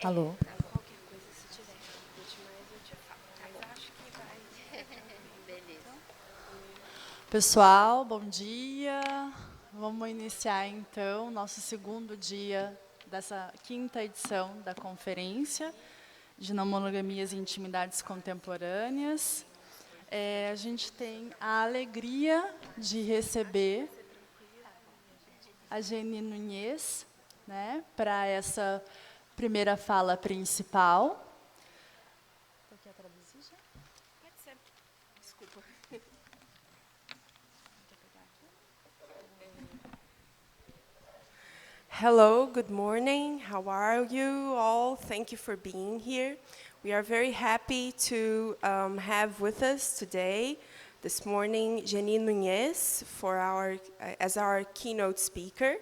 Alô? Qualquer coisa, se tiver que repetir mais, eu te falo. Mas acho que vai. Beleza. Pessoal, bom dia. Vamos iniciar então nosso segundo dia dessa quinta edição da conferência de não monogamias e intimidades contemporâneas. A gente tem a alegria de receber a Geni Nunes, né, para essa primeira fala principal. Quer traduzir já? Pode ser. Desculpa. Hello, good morning. How are you all? Thank you for being here. We are very happy to have with us today, this morning, Geni Nunes for as our keynote speaker.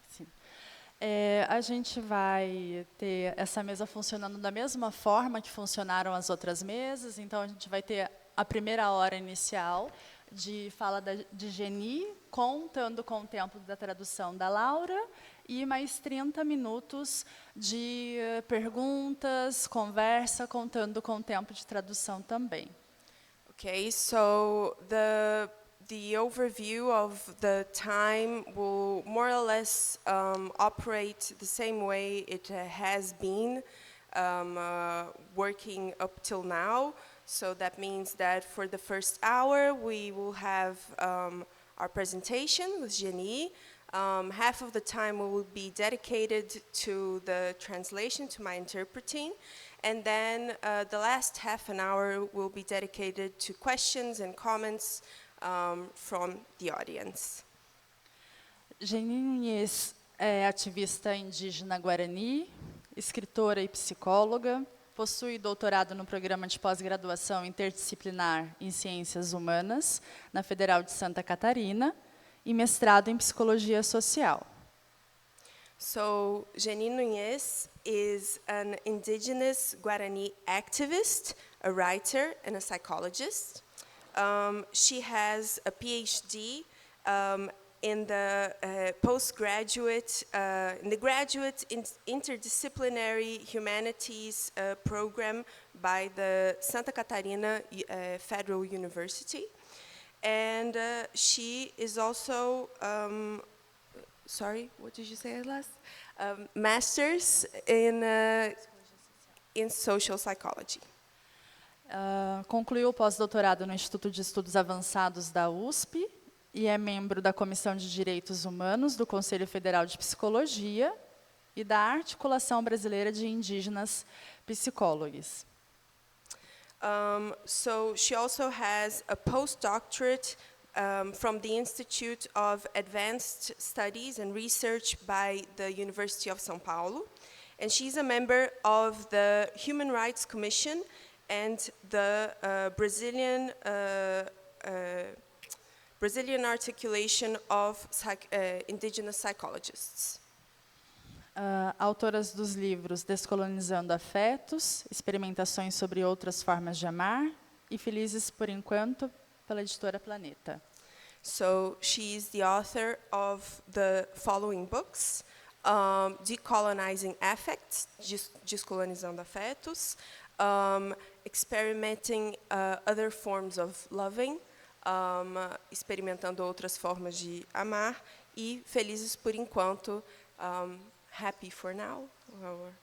Sim. A gente vai ter essa mesa funcionando da mesma forma que funcionaram as outras mesas. Então, a gente vai ter a primeira hora inicial de fala de Geni, contando com o tempo da tradução da Laura, e mais 30 minutos de perguntas, conversa, contando com o tempo de tradução também. Okay, so the overview of the time will more or less operate the same way it has been working up till now. So that means that for the first hour we will have our presentation with Jenny. Half of the time will be dedicated to the translation, to my interpreting. And then the last half an hour will be dedicated to questions and comments from the audience. Geni Nunes é ativista indígena guarani, escritora e psicóloga, possui doutorado no programa de pós-graduação interdisciplinar em Ciências Humanas, na Federal de Santa Catarina, e mestrado em Psicologia Social. So, Geni Nunes is an indigenous Guarani activist, a writer, and a psychologist. She has a PhD in the graduate interdisciplinary humanities program by the Santa Catarina Federal University. And she is also, sorry, what did you say last? Master's in social psychology. Concluiu o pós-doutorado no Instituto de Estudos Avançados da USP e é membro da Comissão de Direitos Humanos do Conselho Federal de Psicologia e da Articulação Brasileira de Indígenas Psicólogos. So she also has a postdoctorate from the Institute of Advanced Studies and Research by the University of São Paulo. And she's a member of the Human Rights Commission and the Brazilian Articulation of Indigenous Psychologists. Autoras dos livros Descolonizando Afetos, Experimentações sobre Outras Formas de Amar e Felizes por Enquanto, pela editora Planeta. So she is the author of the following books: Decolonizing Affects, Descolonizando Afetos, Experimenting Other Forms of Loving, Experimentando Outras Formas de Amar, e Felizes por Enquanto, Happy for Now, or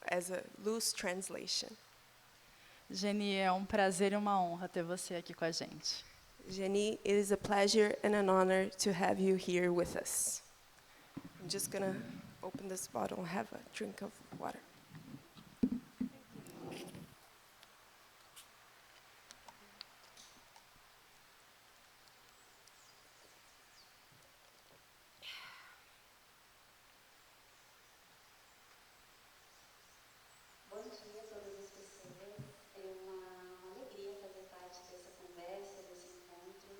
as a loose translation. Geni, é um prazer e uma honra ter você aqui com a gente. Jenny, it is a pleasure and an honor to have you here with us. I'm just going to open this bottle and have a drink of water. Bom dia a todas as pessoas. É uma alegria fazer parte dessa conversa, desse encontro.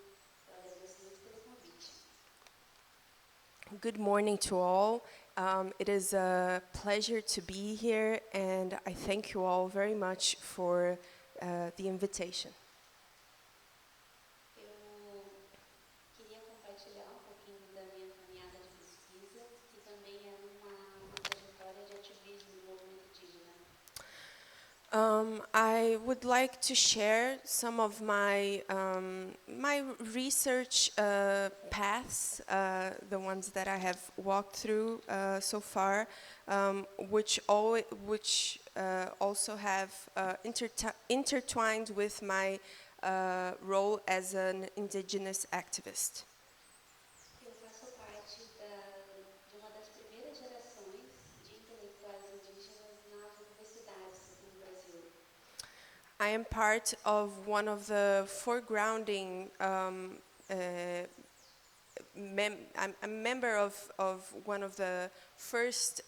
Eu agradeço muito pelo convite. Good morning to all. It is a pleasure to be here, and I thank you all very much for the invitation. Eu queria compartilhar um pouquinho da minha caminhada de pesquisa, que também é uma I would like to share some of my research paths, the ones that I have walked through so far, which also have intertwined with my role as an indigenous activist. Eu faço parte de uma das primeiras gerações de intelectuais indígenas nas universidades no Brasil. I am part of one of the foregrounding uh, I'm a member of one of the first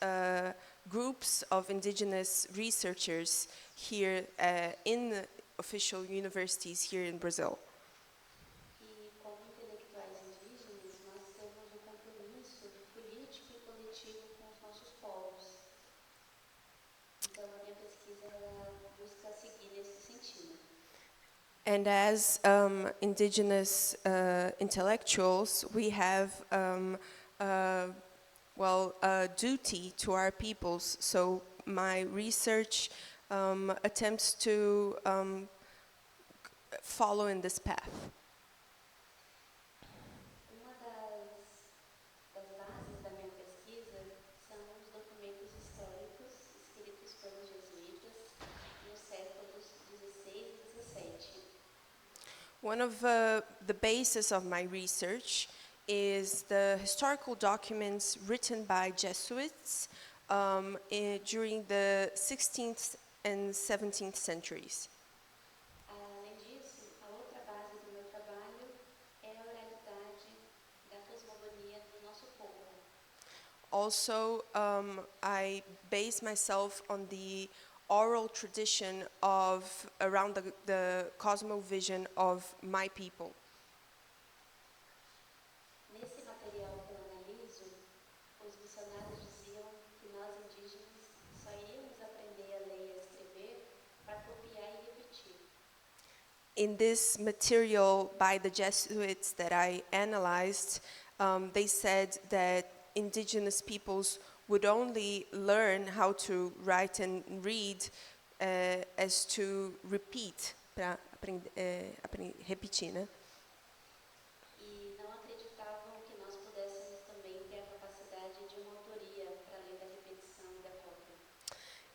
groups of indigenous researchers here in the official universities here in Brazil. E como intelectuais indígenas, nós temos um compromisso político e coletivo com os nossos povos. Então, a minha pesquisa ela busca seguir nesse sentido. And as indigenous intellectuals, we have a duty to our peoples. So my research attempts to follow in this path. Uma das bases da minha pesquisa são os documentos históricos escritos pelos jesuítas nos séculos 16 e 17. One of the basis of my research is the historical documents written by Jesuits during the 16th and 17th centuries. Além disso, a outra base do meu trabalho é a oralidade da cosmogonia do nosso povo. Also, I base myself on the oral tradition of around the cosmovision of my people. Nesse material que eu analiso, os missionários diziam que nós indígenas só iríamos aprender a ler e a escrever para copiar e repetir. In this material by the Jesuits that I analyzed, they said that indigenous peoples would only learn how to write and read as to repeat, repetir, né? E não acreditavam que nós pudéssemos também ter a capacidade de uma autoria para além da repetição e da cópia.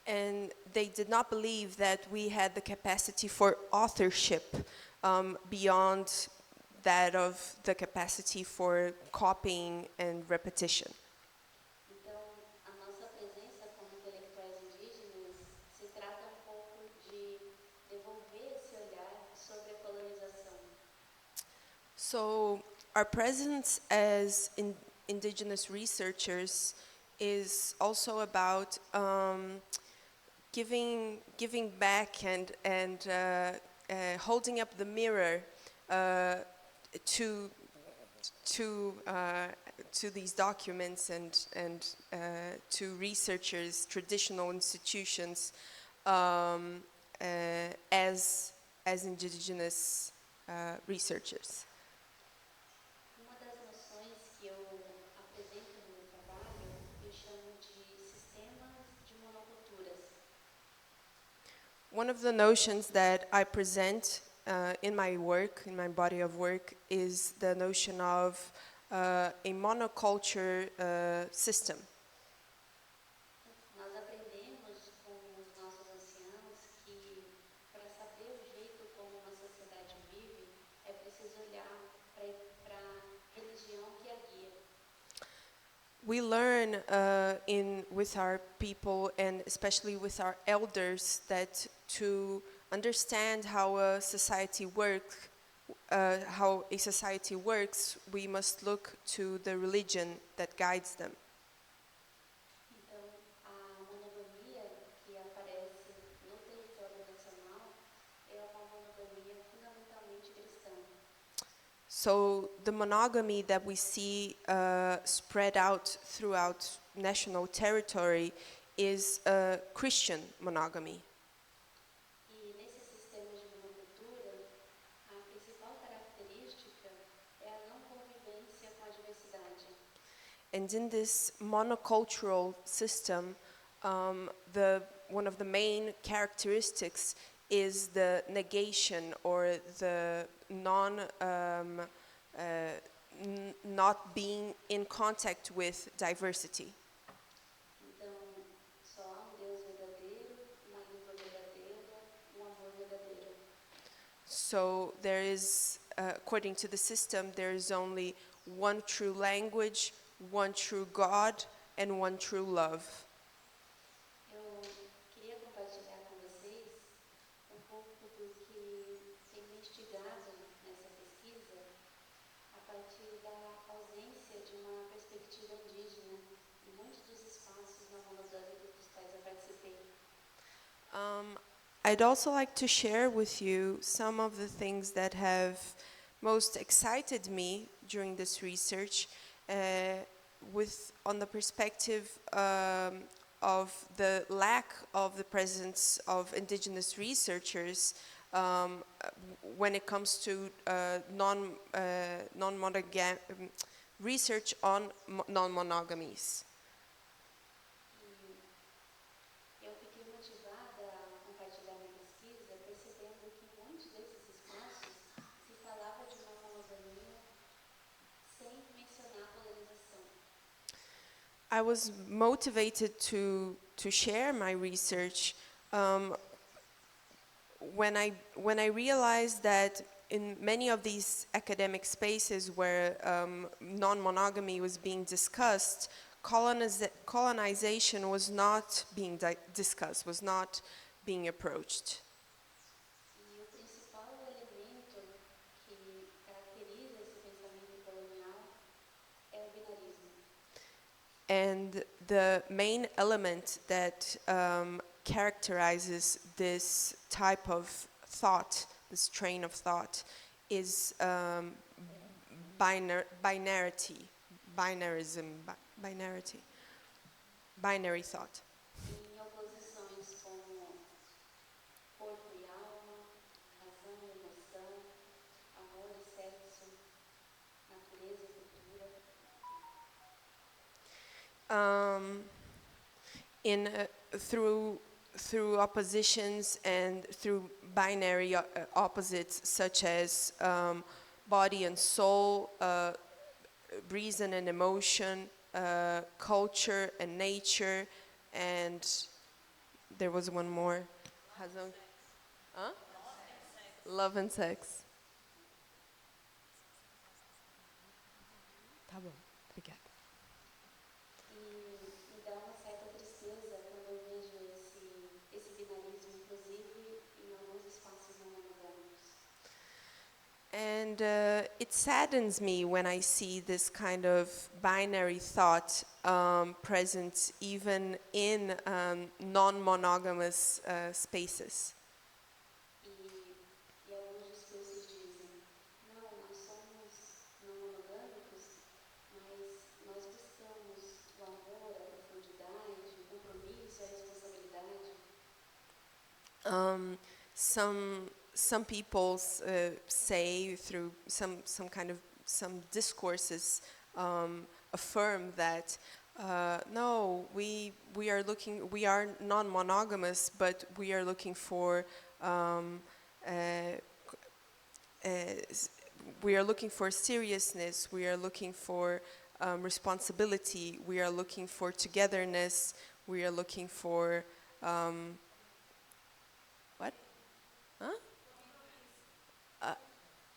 And they did not believe that we had the capacity for authorship beyond that of the capacity for copying and repetition. Então, a nossa presença como intelectuais indígenas se trata um pouco de devolver esse olhar sobre a colonização. So our presence as indigenous researchers is also about giving back and holding up the mirror to these documents and to researchers, traditional institutions, as indigenous researchers. Uma das noções que eu apresento no meu trabalho, eu chamo de sistemas de monoculturas. One of the notions that I present in my work, in my body of work, is the notion of a monoculture system. Nós aprendemos com os nossos anciãos que, para saber o jeito como uma sociedade vive, é preciso olhar para a religião que a guia. We learn with our people and especially with our elders that to understand how a society works, we must look to the religion that guides them. Então, a monogamia que aparece no território nacional é uma monogamia fundamentalmente cristã. So the monogamy that we see spread out throughout national territory is a Christian monogamy. E nesses sistemas de monocultura, a principal característica é a não convivência com a diversidade. And in this monocultural system, the one of the main characteristics is the negation or the not being in contact with diversity. Então, só há um Deus verdadeiro, uma língua verdadeira, um amor verdadeiro. So there is, according to the system, there is only one true language, one true God, and one true love. Eu queria compartilhar com vocês um pouco do que tem me instigado nessa pesquisa a partir da ausência de uma perspectiva indígena em muitos dos espaços não monogâmicos dos quais eu participei. I'd also like to share with you some of the things that have most excited me during this research, on the perspective of the lack of the presence of indigenous researchers when it comes to research on non-monogamies. Eu fiquei motivada a compartilhar minha pesquisa percebendo que em muitos desses espaços se falava de uma monogamia sem mencionar a polarização. I was motivated to share my research when I realized that in many of these academic spaces where non-monogamy was being discussed, colonization was not being discussed, was not being approached. E o principal elemento que caracteriza esse pensamento colonial é o binarismo. And the main element that characterizes this type of thought, this train of thought, is binarity, binary thought. Em oposições como corpo e alma, razão e emoção, amor e sexo, natureza e cultura. Through oppositions and through binary opposites such as body and soul, reason and emotion, culture and nature, and there was one more. Razão. Huh? Love and sex. Tá bom, obrigada. E me dá uma certa tristeza quando eu vejo esse binarismo, inclusive em alguns espaços não monogâmicos. And it saddens me when I see this kind of binary thought present even in non-monogamous spaces. E alguns discursos dizem, não, nós somos não monogâmicos, mas nós buscamos o amor, a profundidade, o compromisso, a responsabilidade. Some people say through some discourses affirm that no, we are non-monogamous, but we are looking for seriousness. We are looking for responsibility. We are looking for togetherness. We are looking for what? Huh?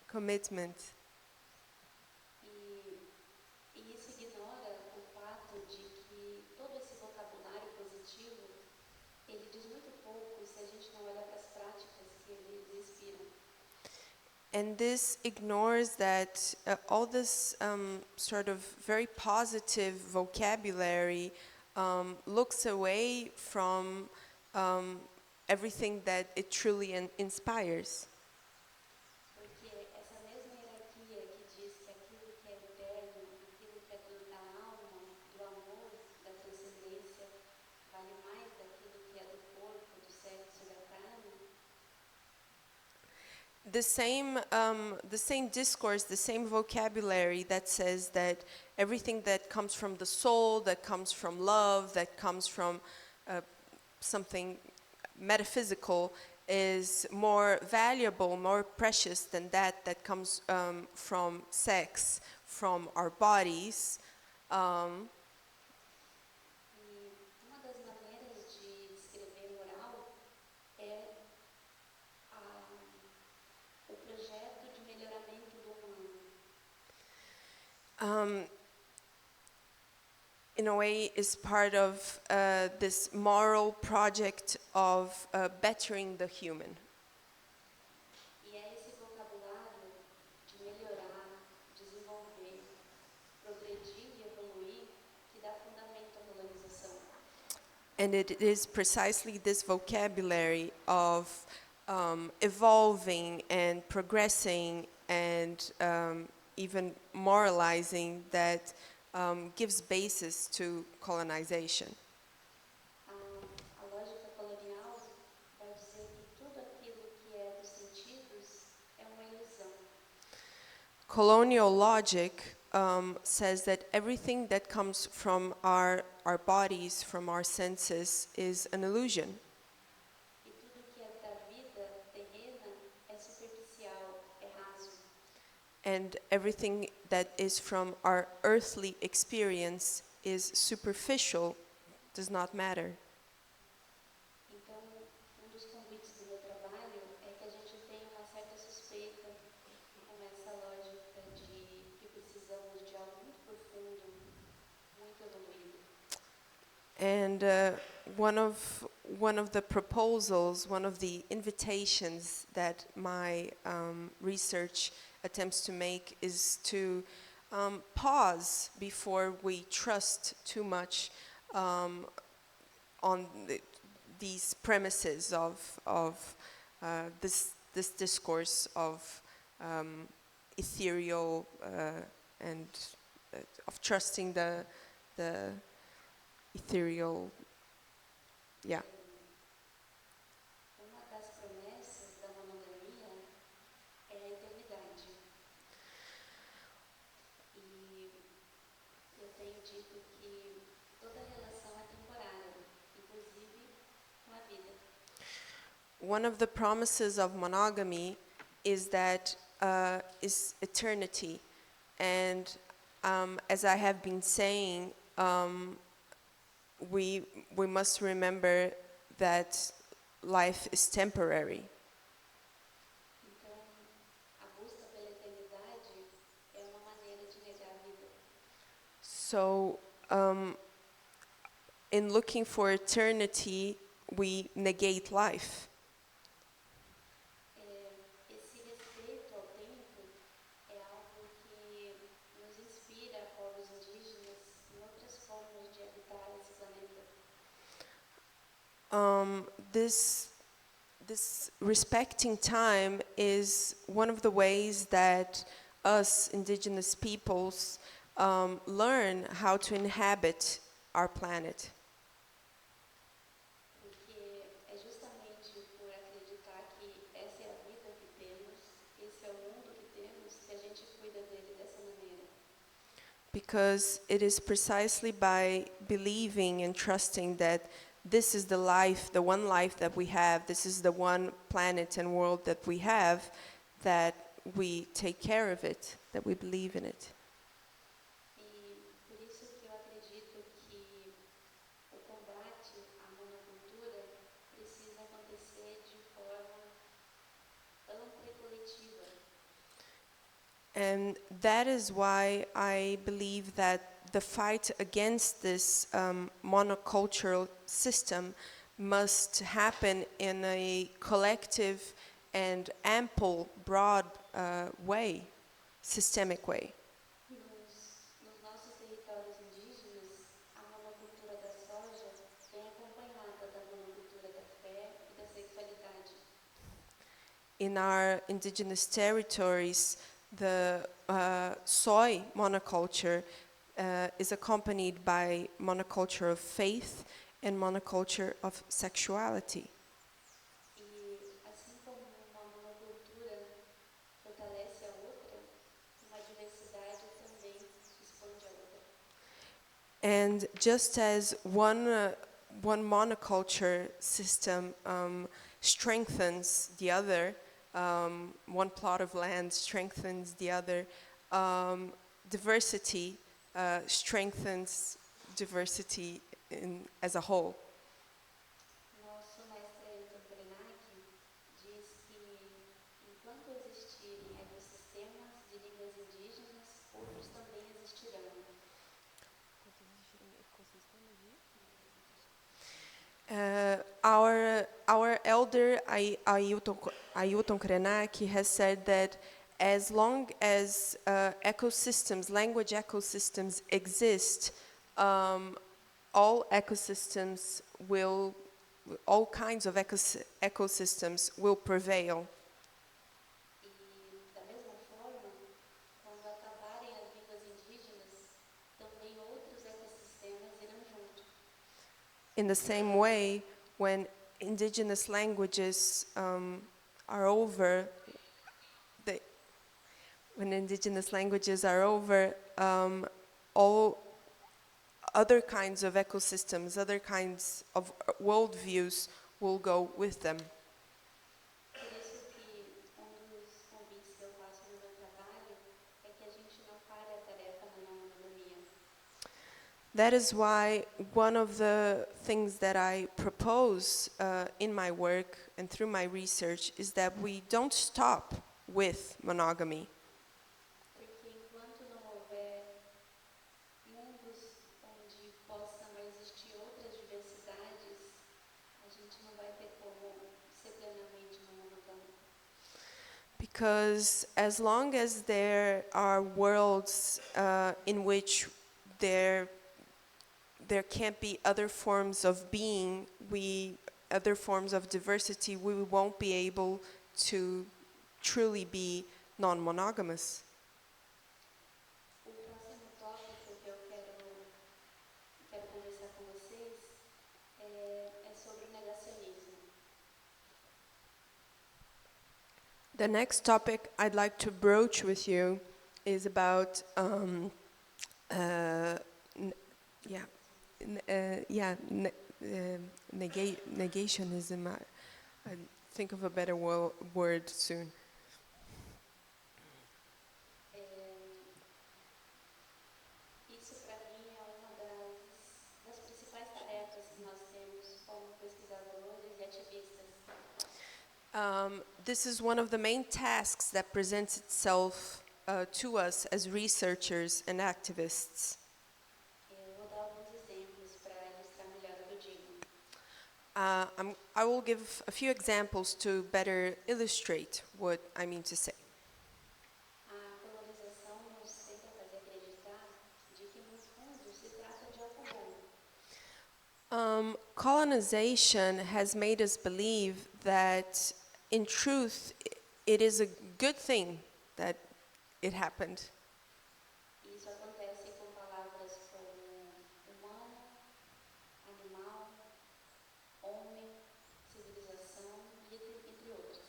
Commitment. E isso ignora o fato de que todo esse vocabulário positivo, ele diz muito pouco se a gente não olha para as práticas que eles inspiram. And this ignores that all this sort of very positive vocabulary looks away from everything that it truly inspires. Porque essa mesma hierarquia que diz que aquilo que é eterno, aquilo que é da alma, do amor, da transcendência, vale mais daquilo que é do corpo, do sexo e da carne. The same discourse, the same vocabulary that says that everything that comes from the soul, that comes from love, that comes from something metaphysical is more valuable, more precious than that comes from sex, from our bodies. E uma das maneiras de descrever moral é o projeto de melhoramento do humano. In a way, is part of this moral project of bettering the human. E é esse vocabulário de melhorar, desenvolver, progredir e evoluir que dá fundamento à valorização. And it is precisely this vocabulary of evolving and progressing and even moralizing that gives basis to colonization. A lógica colonial vai dizer que tudo aquilo que é dos sentidos é uma ilusão. Colonial logic says that everything that comes from our bodies, from our senses, is an illusion. E tudo que é da vida terrena é superficial, é raso. And everything that is from our earthly experience is superficial, does not matter. Então, dos convites do meu trabalho é que a gente tenha uma certa suspeita com essa lógica de que precisamos de algo muito profundo, muito evoluído. And one of the proposals, one of the invitations that my research attempts to make is to pause before we trust too much on these premises of this discourse of ethereal and of trusting the ethereal, yeah. Uma das promessas da monogamia é a eternidade. E eu tenho dito que toda relação é temporária, inclusive com a vida. One of the promises of monogamy is that is eternity, and as I have been saying, we must remember that life is temporary. Então, a busca pela eternidade é uma maneira de negar a vida. So, in looking for eternity, we negate life. Esse respeito ao tempo é algo que nos inspira, povos indígenas, em outras formas de habitar esse planeta. This respecting time is one of the ways that us indigenous peoples learn how to inhabit our planet. Porque é justamente por acreditar que essa é a vida que temos, esse é o mundo que temos, que a gente cuida dele dessa maneira. Because it is precisely by believing and trusting that this is the life, the one life that we have, this is the one planet and world that we have, that we take care of it, that we believe in it. E por isso que eu acredito que o combate à monocultura precisa acontecer de forma ampla e coletiva. And that is why I believe that the fight against this monocultural system must happen in a collective and ample, broad way, systemic way. Nos nossos territórios indígenas, a monocultura da soja vem acompanhada da monocultura da fé e da sexualidade. In our indigenous territories, the soy monoculture is accompanied by monoculture of faith and monoculture of sexuality. E assim como uma monocultura fortalece a outra, uma diversidade também expande a outra. And just as one monoculture system strengthens the other, one plot of land strengthens the other, diversity strengthens diversity as a whole. Nosso mestre Ailton Krenak diz que enquanto existirem ecossistemas de línguas indígenas, outros também existirão. Our elder Ailton Krenak has said that as long as ecosystems, language ecosystems exist, all ecosystems will, all kinds of ecosystems will prevail. E, da mesma forma, quando acabarem as línguas indígenas, também outros ecossistemas irão junto. In the same way, when indigenous languages are over, when indigenous languages are over, all other kinds of ecosystems, other kinds of worldviews will go with them. Por isso que dos convites que eu faço no meu trabalho é que a gente não pare a tarefa da não monogamia. That is why one of the things that I propose in my work and through my research is that we don't stop with monogamy. Porque enquanto não houver mundos onde possam existir outras diversidades, a gente não vai ter como ser plenamente não monogâmico. Because as long as there are worlds in which there can't be other forms of being, other forms of diversity, we won't be able to truly be non-monogamous. O próximo tópico que eu quero conversar com vocês é sobre o negacionismo. The next topic I'd like to broach with you is about negationism. I think of a better word soon. Isso para mim é uma das principais tarefas que nós temos como pesquisadores e ativistas. This is one of the main tasks that presents itself to us as researchers and activists. Eu vou dar alguns exemplos para ilustrar melhor o que eu digo. I will give a few examples to better illustrate what I mean to say. A colonização nos tenta fazer acreditar de que no fundo se trata de algo bom. Colonization has made us believe that, in truth, it is a good thing that it happened. Isso acontece com palavras como humano, animal, homem, civilização e entre outras.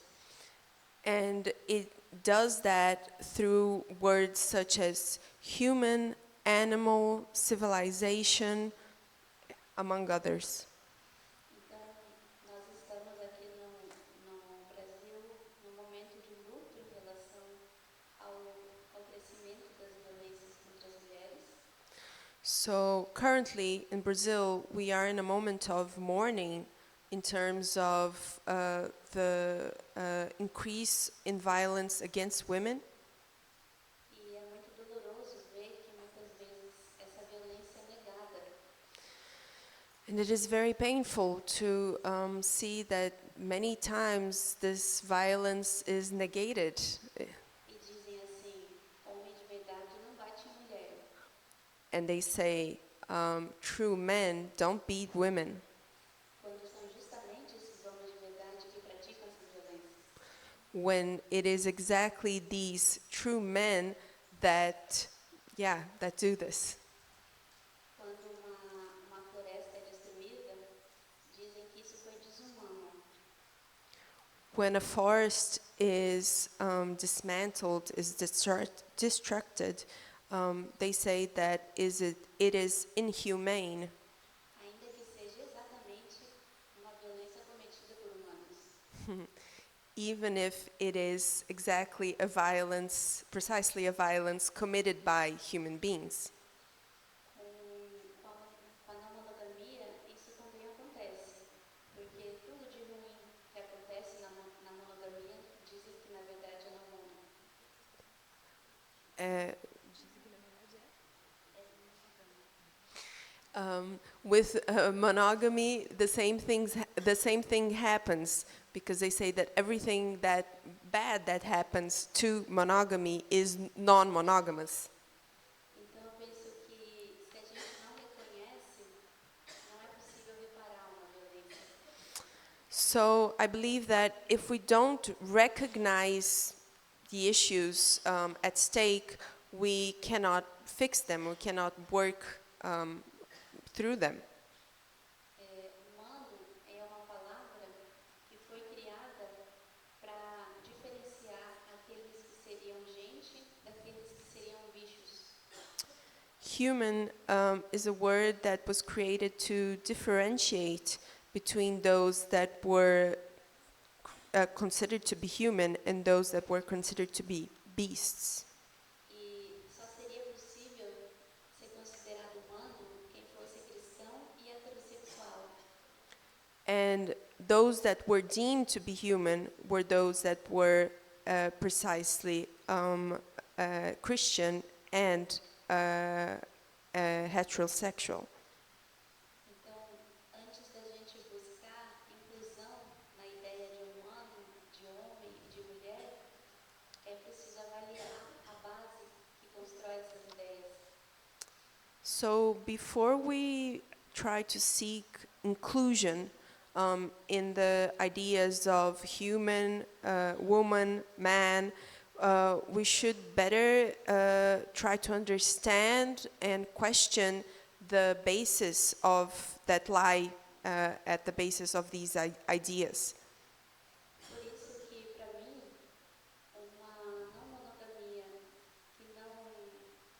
And it does that through words such as human, animal, civilization, among others. Então, nós estamos aqui no Brasil num momento de luto em relação ao crescimento das violências contra as mulheres. So currently in Brazil, we are in a moment of mourning in terms of the increase in violence against women. E é muito doloroso ver que muitas vezes essa violência é negada. And it is very painful to see that many times this violence is negated. E dizem assim, homem de verdade não bate em mulher. And they say, true men don't beat women, Quando são justamente esses homens de verdade que praticam essas violências. when it is exactly these true men that do this. Quando uma floresta é destruída, dizem que isso foi desumano. When a forest is dismantled, is destructed, they say that it is inhumane, Ainda que seja exatamente even if it is exactly a violence, precisely a violence committed by human beings. Com a não monogamia, isso também acontece, porque tudo de ruim que acontece na monogamia dizem que na verdade é não mono. Uh, with monogamy, the same thing happens, because they say that everything that bad that happens to monogamy is non-monogamous. Então eu penso que se a gente não reconhece, não é possível reparar uma violência. So I believe that if we don't recognize the issues at stake, we cannot fix them, we cannot work through them. Humano é uma palavra que foi criada para diferenciar aqueles que seriam gente daqueles que seriam bichos. Human is a word that was created to differentiate between those that were considered to be human and those that were considered to be beasts. E só seria possível ser considerado humano quem fosse cristão e heterossexual. And those that were deemed to be human were those that were precisely Christian and heterosexual. Então, antes da gente buscar inclusão na ideia de humano, de homem e de mulher, é preciso avaliar a base que constrói essas ideias. So before we try to seek inclusion in the ideas of human, woman, man, we should better try to understand and question the basis of that lie at the basis of these ideas. Por isso que, para mim, uma não monogamia que não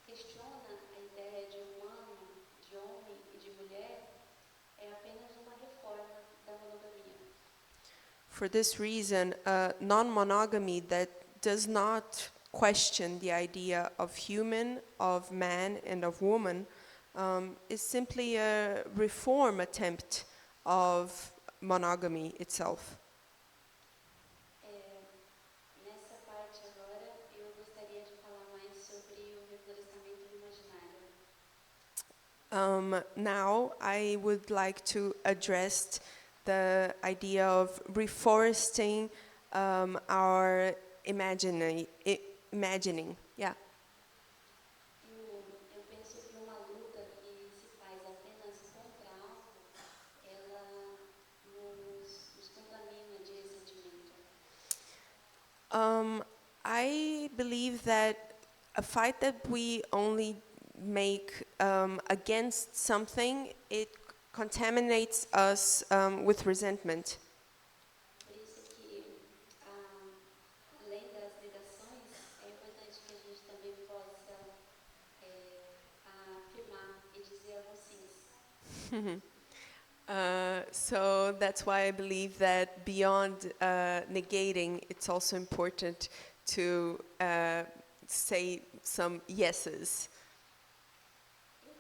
questiona a ideia de humano, de homem e de mulher é apenas uma reforma da monogamia. For this reason, non-monogamy that does not question the idea of human, of man, and of woman is simply a reform attempt of monogamy itself. Nessa parte agora, eu gostaria de falar mais sobre o reflorestamento do imaginário. Now, I would like to address the idea of reforesting our imagining. Yeah. Eu penso que uma luta que se faz apenas contra algo, ela nos contamina de ressentimento. I believe that a fight that we only make against something, it contaminates us with resentment. Por isso que, além das negações, é importante que a gente também possa afirmar e dizer alguns sims. So that's why I believe that beyond negating, it's also important to say some yeses. Eu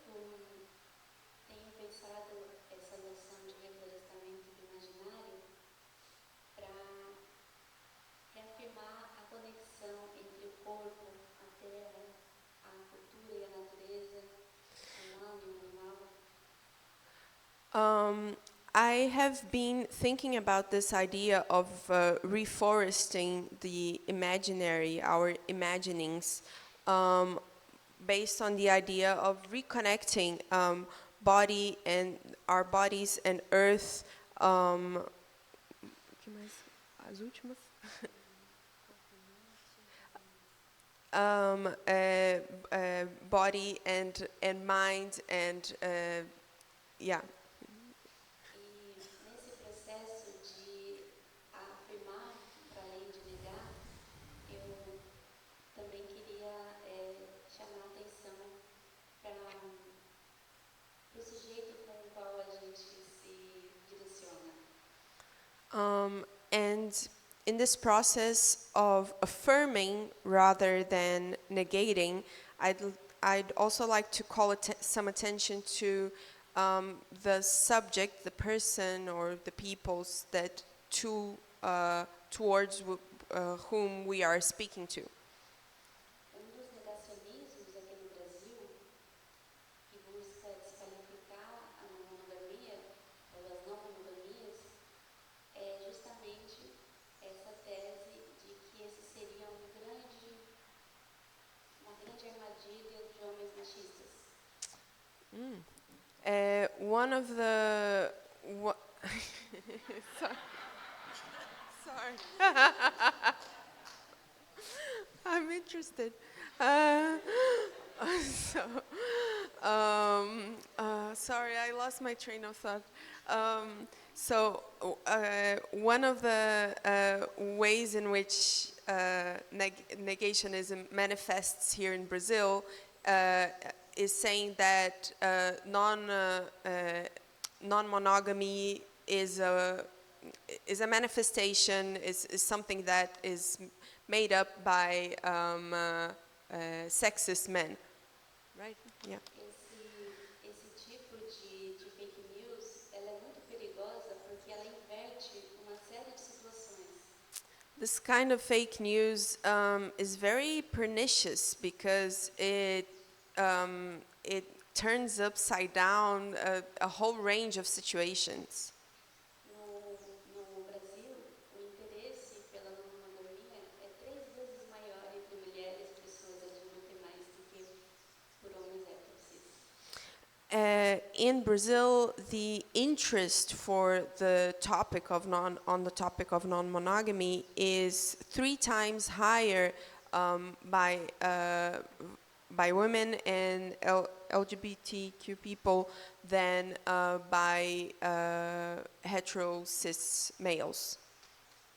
tenho pensado essa noção de reflorestamento do imaginário para reafirmar a conexão entre o corpo, a terra, a cultura e a natureza, o humano e o animal. I have been thinking about this idea of reforesting the imaginary, our imaginings, based on the idea of reconnecting body and our bodies and earth. Que mais? As últimas? Body and mind and yeah. E nesse processo de afirmar, para além de negar, eu também queria chamar a atenção para o sujeito com o qual a gente se direciona. And in this process of affirming rather than negating, I'd also like to call some attention to the subject, the person or the peoples that towards whom we are speaking to. Dos negacionismos aqui no Brasil, que busca desqualificar a não monogamia ou as não monogamias, é justamente essa tese de que esse seria uma grande armadilha de homens machistas. One of the sorry. I'm interested. So, sorry, I lost my train of thought. One of the ways in which negationism manifests here in Brazil is saying that non-monogamy is a manifestation, is something that is made up by sexist men. Right? Yeah. Esse tipo de fake news, ela é muito perigosa porque ela inverte uma série de situações. This kind of fake news is very pernicious because it turns upside down a whole range of situations. No Brasil, o interesse pela não monogamia é 3 vezes maior entre mulheres, pessoas LGBT+, do que por homens heterossexuais. In Brazil, the interest for the topic of non-monogamy is 3 times higher by women and LGBTQ people than by hetero cis males.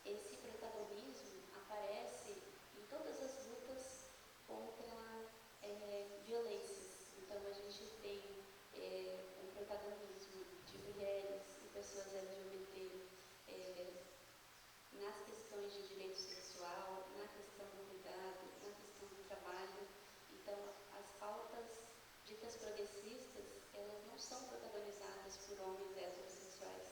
Esse protagonismo aparece em todas as lutas contra violências. Então, a gente tem um protagonismo de mulheres e pessoas LGBT nas questões de direito sexual, na questão do cuidado, na questão do trabalho. Então, as pautas ditas progressistas, elas não são protagonizadas por homens heterossexuais.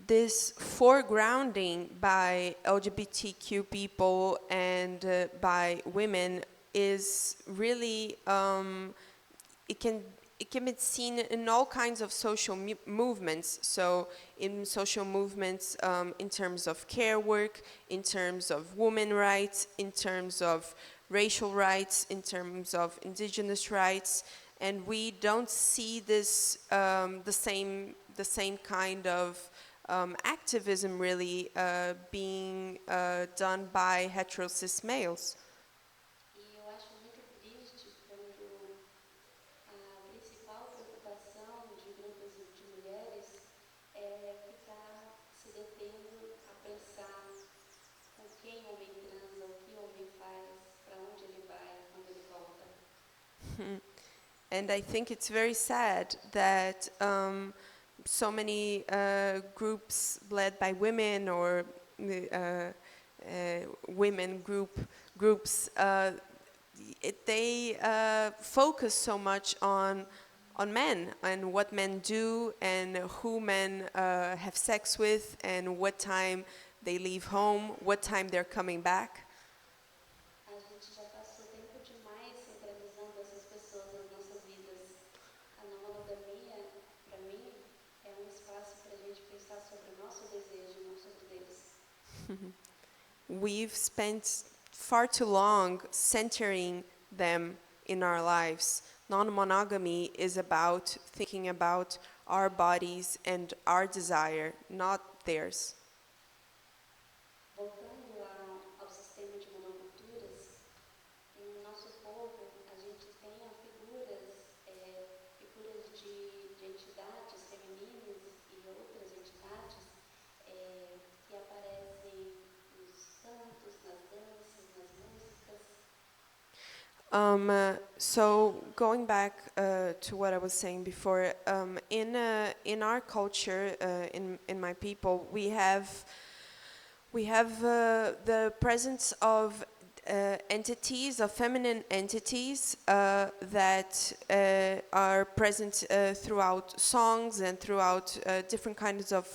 This foregrounding by LGBTQ people and by women is really it can be seen in all kinds of social movements. So in social movements in terms of care work, in terms of women rights, in terms of racial rights, in terms of indigenous rights, and we don't see this the same kind of activism really being done by hetero cis males. E eu acho muito triste quando a principal preocupação de grupos de mulheres é ficar se detendo a pensar com quem o homem transa, o que o homem faz, para onde ele vai, quando ele volta. And I think it's very sad that so many groups led by women or women groups they focus so much on men and what men do and who men have sex with and what time they leave home, what time they're coming back. A gente já passou tempo demais centralizando essas pessoas nas nossas vidas. A não monogamia, para mim, é um espaço para a gente pensar sobre o nosso desejo e não sobre o deles. We've spent far too long centering them in our lives. Non-monogamy is about thinking about our bodies and our desire, not theirs. Voltando ao sistema de monoculturas, no nosso povo a gente tem figuras de entidades femininas e outras entidades que aparecem nos cantos, nas danças, nas músicas. So going back to what I was saying before, in our culture, in my people, we have We have the presence of entities, of feminine entities that are present throughout songs and throughout different kinds of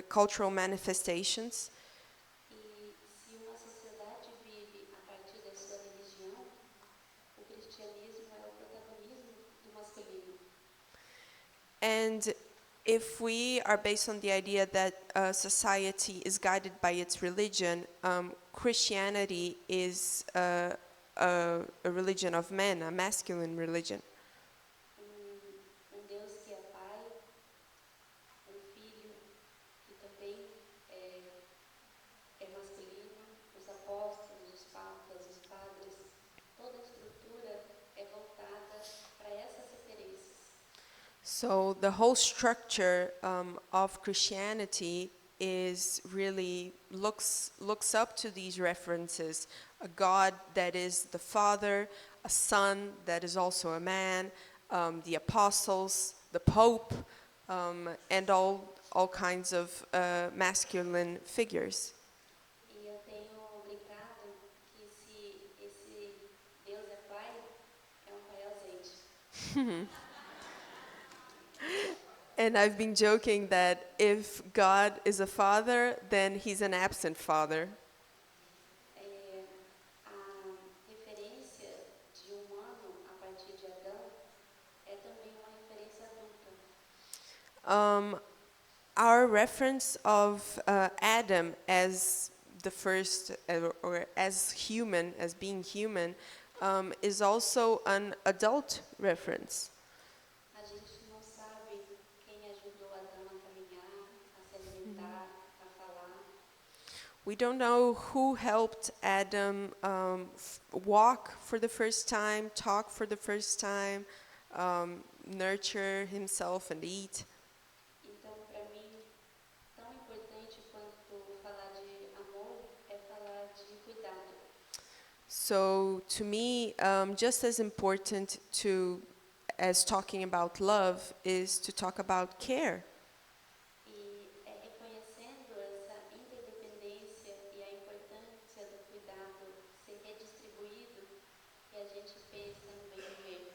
cultural manifestations. E se uma sociedade vive a partir da sua religião, o cristianismo é o protagonismo do masculino. And if we are based on the idea that society is guided by its religion, Christianity is a religion of men, a masculine religion. Deus que é pai, filho que também é masculino, os apóstolos, os papas, os padres, toda a estrutura é voltada para essas referências. So the whole structure of Christianity is really looks up to these references: a God that is the Father, a Son that is also a man, the apostles, the Pope, and all kinds of masculine figures. E eu tenho brincado que se esse Deus é pai, é um pai ausente. And I've been joking that if God is a father, then he's an absent father. A referência de humano a partir de Adão é também uma referência adulta. Our reference of Adam as the first, or as human, as being human, is also an adult reference. A gente não sabe quem ajudou Adão a caminhar, a se alimentar, a falar. We don't know who helped Adam walk for the first time, talk for the first time, nurture himself and eat. Então, para mim, tão importante quanto falar de amor é falar de cuidado. So to me, just as important as talking about love is to talk about care. E é reconhecendo essa interdependência e a importância do cuidado ser redistribuído que a gente pensa no bem viver.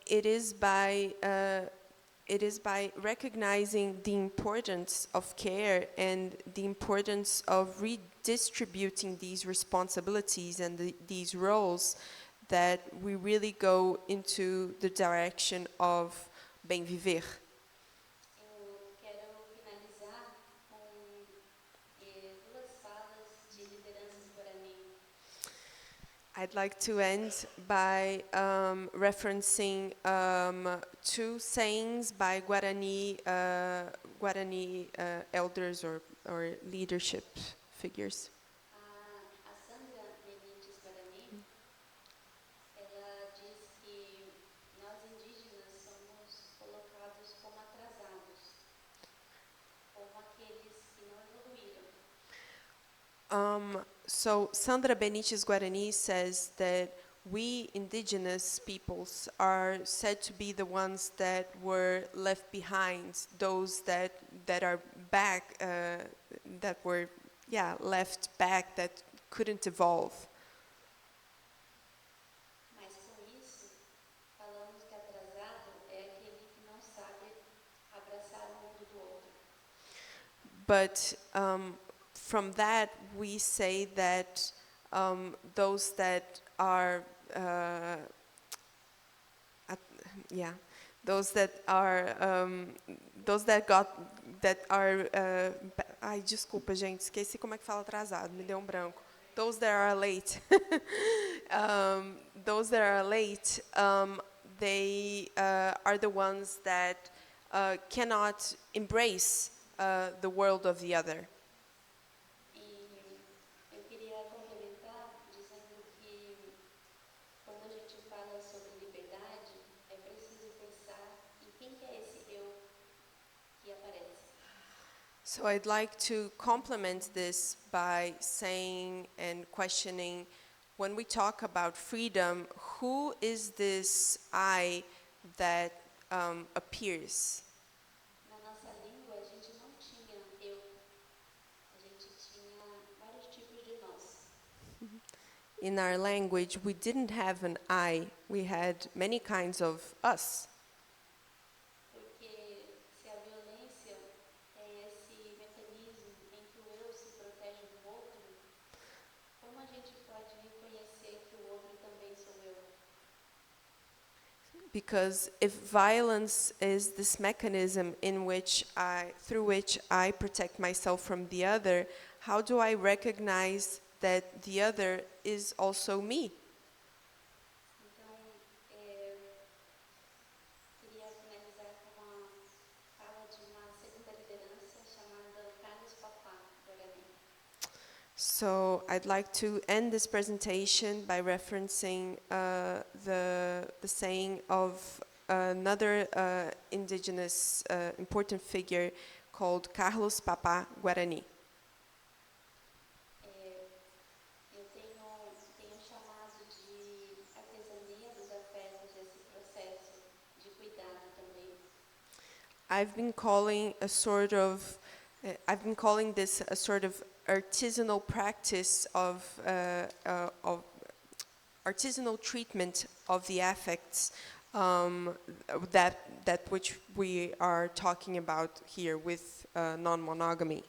It is by recognizing the importance of care and the importance of redistributing these responsibilities and these roles that we really go into the direction of bem viver. Eu quero finalizar com duas falas de lideranças guarani. I'd like to end by referencing two sayings by Guarani elders or leadership figures. A Sandra Benites Guarani, ela diz que nós indígenas somos colocados como atrasados, como aqueles que não evoluíram. So Sandra Benites Guarani says that we indigenous peoples are said to be the ones that were left behind, those that are back, that were left back, that couldn't evolve. Mas com isso, falamos que atrasado é aquele que não sabe abraçar o mundo do outro. But from that, we say that those that are, ai, desculpa, gente, esqueci como é que fala atrasado, me deu um branco. Those that are late, those that are late, they are the ones that cannot embrace the world of the other. Eu queria complementar dizendo que quando a gente fala sobre liberdade, é preciso pensar em quem que é esse eu que aparece. So I'd like to complement this by saying and questioning, when we talk about freedom, who is this I that appears? Na nossa língua, a gente não tinha eu. in our language, we didn't have an I, we had many kinds of us. Porque se a violência é esse mecanismo em que o eu se protege do outro, como a gente pode reconhecer que o outro também sou eu? Because if violence is this mechanism through which I protect myself from the other, how do I recognize that the other is also me? Então, queria finalizar com uma fala de uma segunda liderança chamada Carlos Papá, Guarani. So I'd like to end this presentation by referencing the saying of another indigenous important figure called Carlos Papá Guarani. Eu tenho chamado de artesania dos afetos esse processo de cuidado também. I've been calling this a sort of artisanal practice of artisanal treatment of the affects, that which we are talking about here with non-monogamy.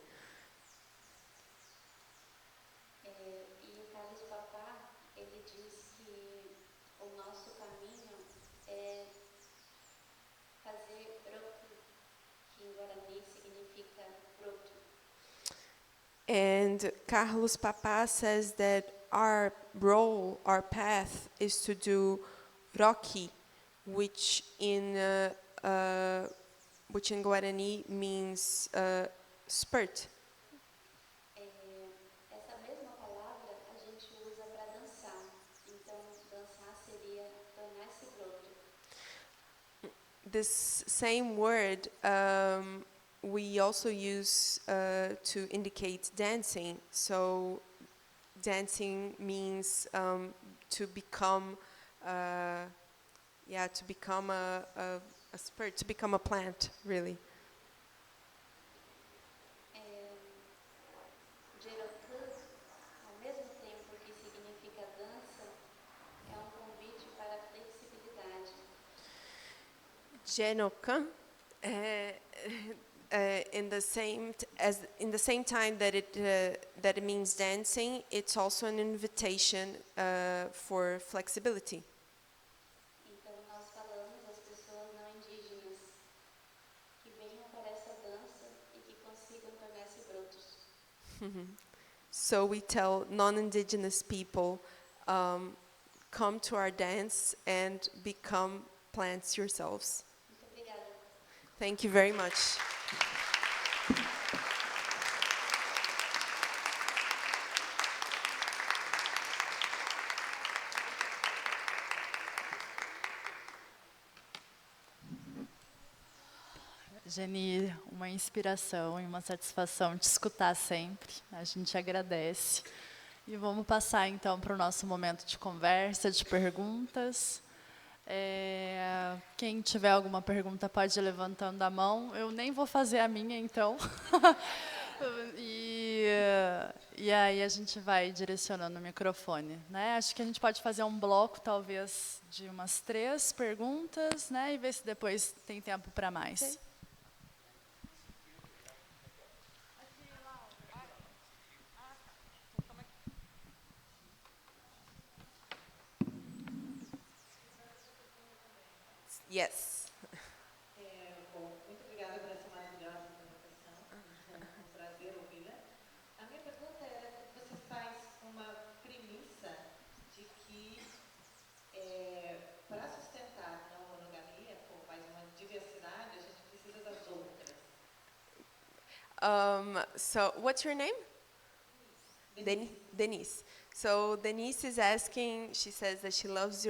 E o Carlos Papá, ele diz que o nosso caminho é fazer broto, que em Guarani significa broto. And Carlos Papá says that our role, our path, is to do roki, which in Guarani means spurt. Essa mesma palavra a gente usa para dançar. Então, dançar seria tornar-se broto. This same word we also use to indicate dancing. So dancing means to become, a spurt, to become a plant, really. Jerocã, ao mesmo tempo que significa dança, é um convite para a flexibilidade. Jenokan, in the same time that it means dancing, it's also an invitation for flexibility. Então, nós falamos às pessoas não indígenas que venham para essa dança e que consigam tornar-se brotos. So we tell non-indigenous people, come to our dance and become plants yourselves. Muito obrigada. Thank you very much. Geni, uma inspiração e uma satisfação te escutar sempre. A gente agradece. E vamos passar então para o nosso momento de conversa, de perguntas. Quem tiver alguma pergunta pode ir levantando a mão. Eu nem vou fazer a minha, então. E aí a gente vai direcionando o microfone, né? Acho que a gente pode fazer um bloco, talvez, de umas 3 perguntas, né? E ver se depois tem tempo para mais. Okay. Yes. Bom, muito obrigada por essa maravilhosa apresentação. Um prazer ouvi-la. A minha pergunta era que você faz uma premissa de que para sustentar não monogamia, como faz uma diversidade, a gente precisa das outras. So what's your name? Denise. So Denise is asking, she says that she loved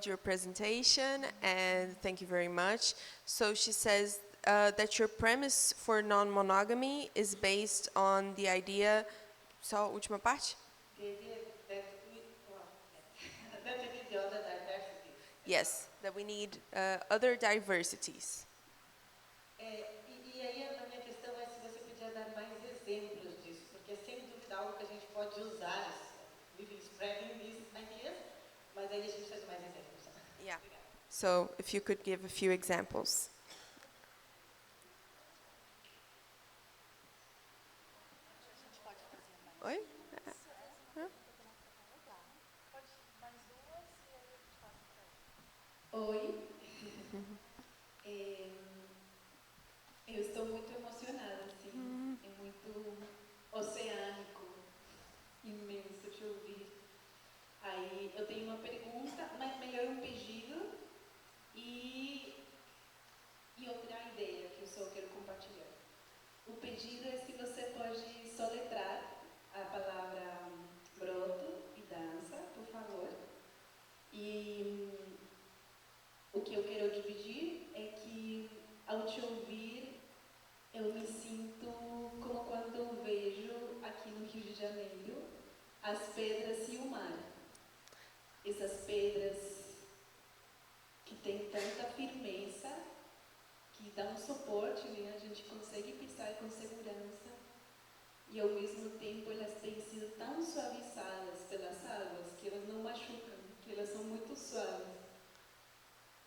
your presentation, and thank you very much. So she says that your premise for non-monogamy is based on the idea, só a última parte? The idea that we need the other diversities. Yes, that we need other diversities. E aí a minha questão é se você podia dar mais exemplos disso, porque é sem dúvida algo que a gente pode usar, spreading this Yeah. So if you could give a few examples. Oi? Oi, é, eu estou muito emocionada, assim, é muito oceânico, imenso te ouvir. Aí eu tenho uma pergunta, mas melhor um pedido e, e outra ideia que eu só quero compartilhar. O pedido é se você pode soletrar a palavra broto e dança, por favor. E o que eu quero dividir é que, ao te ouvir, eu me sinto como quando eu vejo aqui no Rio de Janeiro as pedras e o mar. Essas pedras que têm tanta firmeza, que dão suporte, né? A gente consegue pisar com segurança. E ao mesmo tempo elas têm sido tão suavizadas pelas águas que elas não machucam, que elas são muito suaves.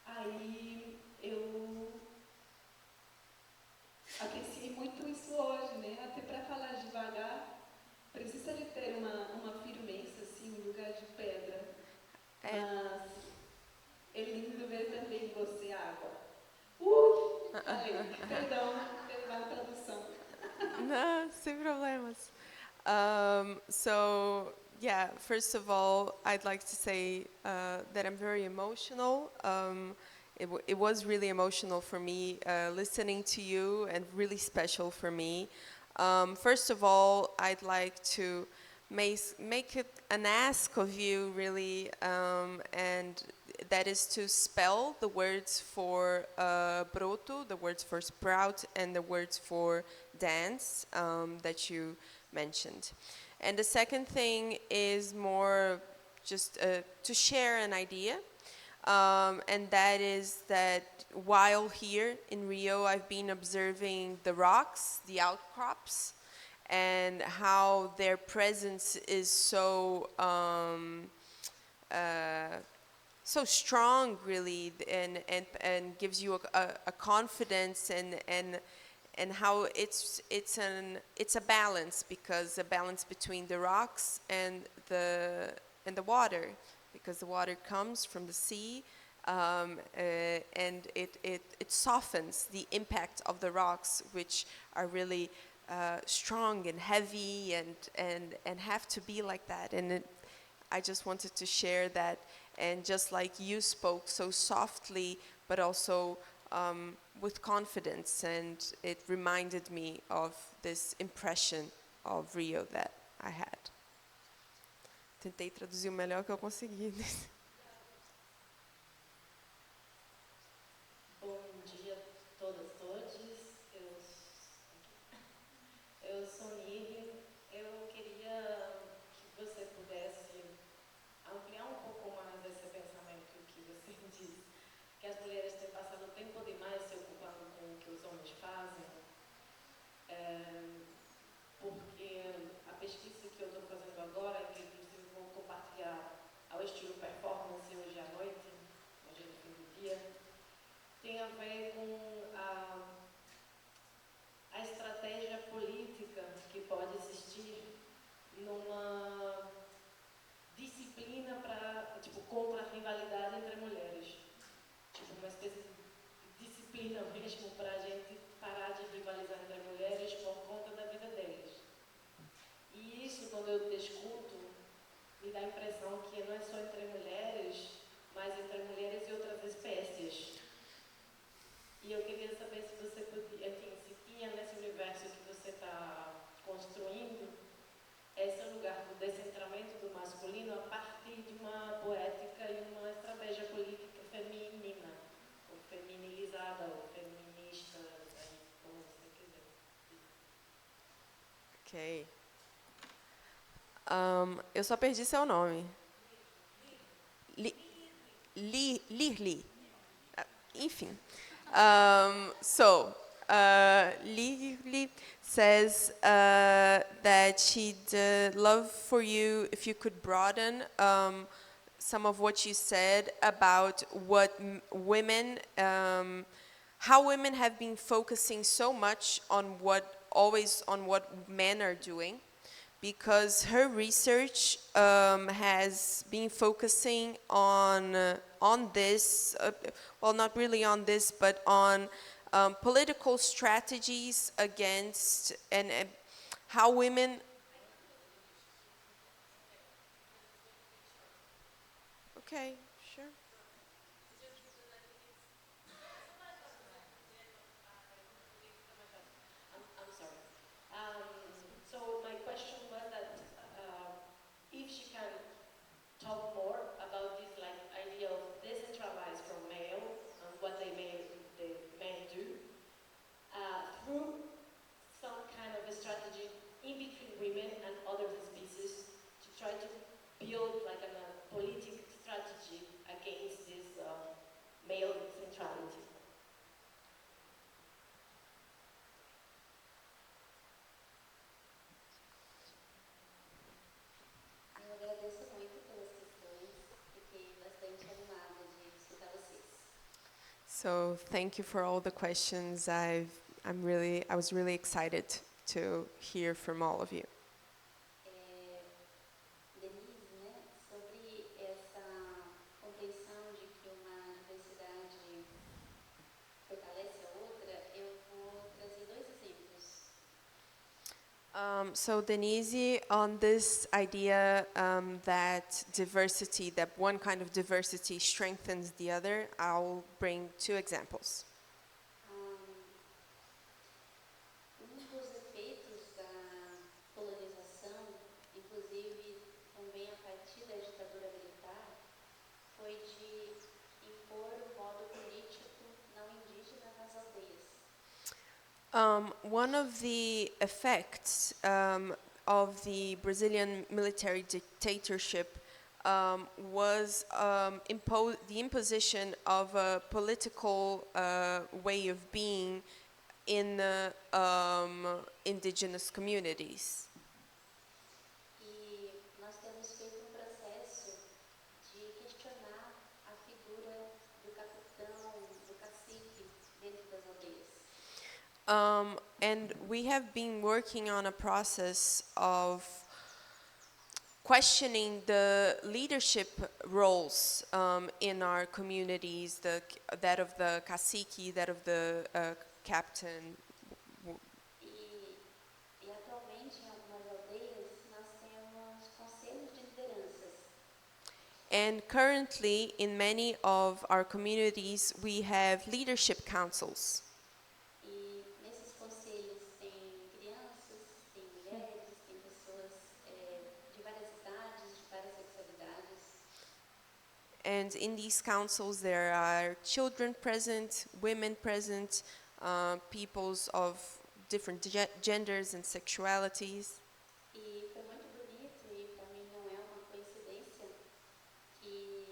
Aí eu apreciei muito isso hoje, né? Até para falar devagar, precisa de ter uma firmeza, assim, um lugar de pedra. Mas é lindo ver também você água. Falei, perdão, tradução. No, sem problemas. So, yeah, first of all, I'd like to say that I'm very emotional. It was really emotional for me listening to you and really special for me. First of all, I'd like to make it an ask of you, really, and that is to spell the words for broto, the words for sprout, and the words for dance that you mentioned. And the second thing is more just to share an idea, and that is that while here in Rio, I've been observing the rocks, the outcrops, and how their presence is so so strong, really, and gives you a confidence and how it's a balance, because a balance between the rocks and the water, because the water comes from the sea, and it softens the impact of the rocks, which are really strong and heavy and have to be like that. And I just wanted to share that, and just like you spoke so softly, but also with confidence, and it reminded me of this impression of Rio that I had. Tentei traduzir o melhor que eu consegui. Bom dia a todas, todos. Eu sou Nívia. Eu queria que você pudesse ampliar um pouco mais esse pensamento que você diz, que as mulheres têm passado tempo demais se ocupando com o que os homens fazem, porque a pesquisa que eu estou fazendo agora, que inclusive vou compartilhar ao estilo performance hoje à noite, hoje no fim do dia, tem a ver com a estratégia política que pode existir numa disciplina para, tipo, contra a rivalidade entre mulheres. Tipo, uma espécie de disciplina mesmo para a gente parar de rivalizar entre mulheres por conta da vida deles. E isso, quando eu te escuto, me dá a impressão que não é só entre mulheres, mas entre mulheres e outras espécies. E eu queria saber se você podia, enfim, se tinha nesse universo que você está construindo, esse lugar do descentramento do masculino a partir de uma poética e uma estratégia política feminina, ou feminilizada, ou feminista, como você quiser. Ok. Eu só perdi seu nome. Lirli. Enfim. Lirli says that she'd love for you if you could broaden some of what you said about what women, how women have been focusing so much on what men are doing, because her research has been focusing on this, well, not really on this, but on political strategies against and how women. Okay, sure. I'm sorry. So my question was that if she can talk more about this like idea of decentralized from male and what the men do through some kind of a strategy in between women and other species to try to build like a politic strategy against this male centrality. Eu agradeço muito pelas questões. Fiquei bastante animada de escutar vocês. So thank you for all the questions. I was really excited to hear from all of you. Denise, né, sobre essa compreensão de que uma diversidade fortalece a outra, eu vou trazer dois exemplos. So Denise, on this idea that one kind of diversity strengthens the other, I'll bring two examples. Dos efeitos da colonização, inclusive também a partir da ditadura militar, foi de impor o modo político não indígena nas aldeias. One of the effects of the Brazilian military dictatorship was the imposition of a political way of being in indigenous communities. E nós temos feito processo de questionar a figura do capitão, do cacique dentro das aldeias. And we have been working on a process of questioning the leadership roles in our communities, that of the cacique, that of the captain. E atualmente em algumas aldeias nós temos conselhos de lideranças. And currently, in many of our communities, we have leadership councils. E nesses conselhos tem crianças, tem mulheres, tem pessoas de várias idades, de várias sexualidades. And in these councils, there are children present, women present, peoples of different genders and sexualities. E foi muito bonito e para mim não é uma coincidência que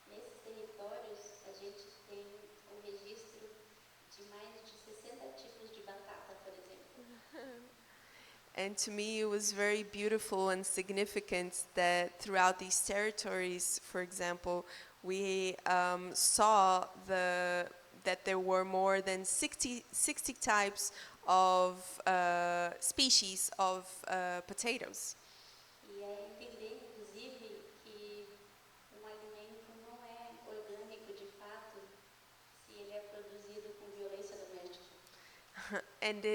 nesses territórios a gente tem o registro de mais de 60 tipos de batata, por exemplo. And to me, it was very beautiful and significant that throughout these territories, for example, we saw that there were more than 60 types of species of potatoes. E é entender, inclusive, que um alimento não é orgânico de fato se ele é produzido com violência doméstica. And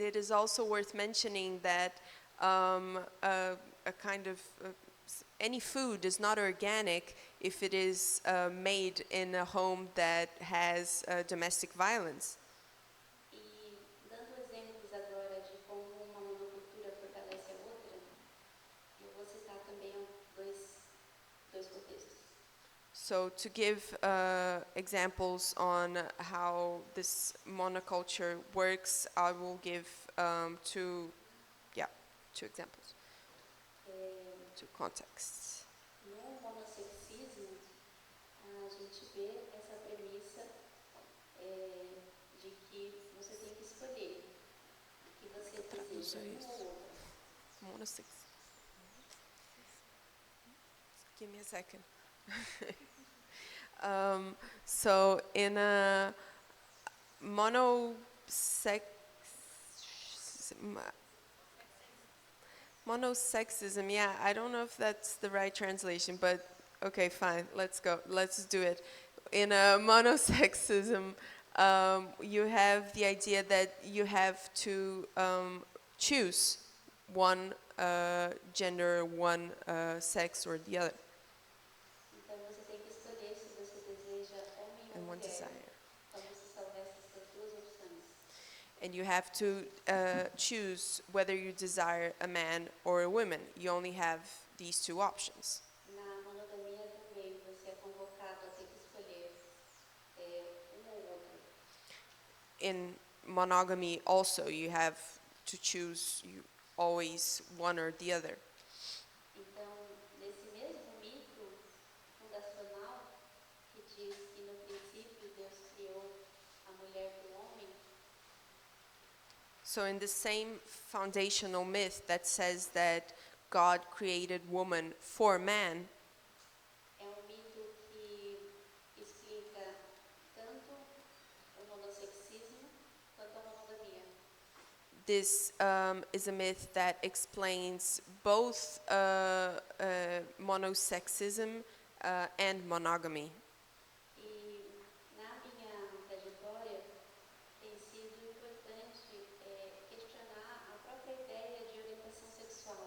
it is also worth mentioning that a kind of any food is not organic if it is made in a home that has domestic violence. E dando exemplos agora de como uma monocultura fortalece a outra, eu vou citar também dois contextos. So to give examples on how this monoculture works, I will give two examples, two contexts. No monossexismo, a gente vê essa premissa de que você tem que escolher o que você deseja, um ou outro. Monosex. Give me a second. So in a monosex, monosexism, yeah, I don't know if that's the right translation, but okay, fine, let's go, let's do it. In a monosexism, you have the idea that you have to choose one gender, one sex or the other, Então você tem que escolher se você deseja homem ou and one mulher, desire. como se só houvesse essas duas opções. And you have to choose whether you desire a man or a woman. You only have these two options. Na monogamia também você é convocado a ter que escolher um ou outro. In monogamy also you have to choose you always one or the other. Então, nesse mesmo mito fundacional que diz que no princípio Deus criou a mulher e o homem, So in the same foundational myth that says that God created woman for man, é um mito que explica tanto o monossexismo quanto a monogamia. this is a myth that explains both monosexism and monogamy. E na minha trajetória tem sido importante questionar a própria ideia de orientação sexual.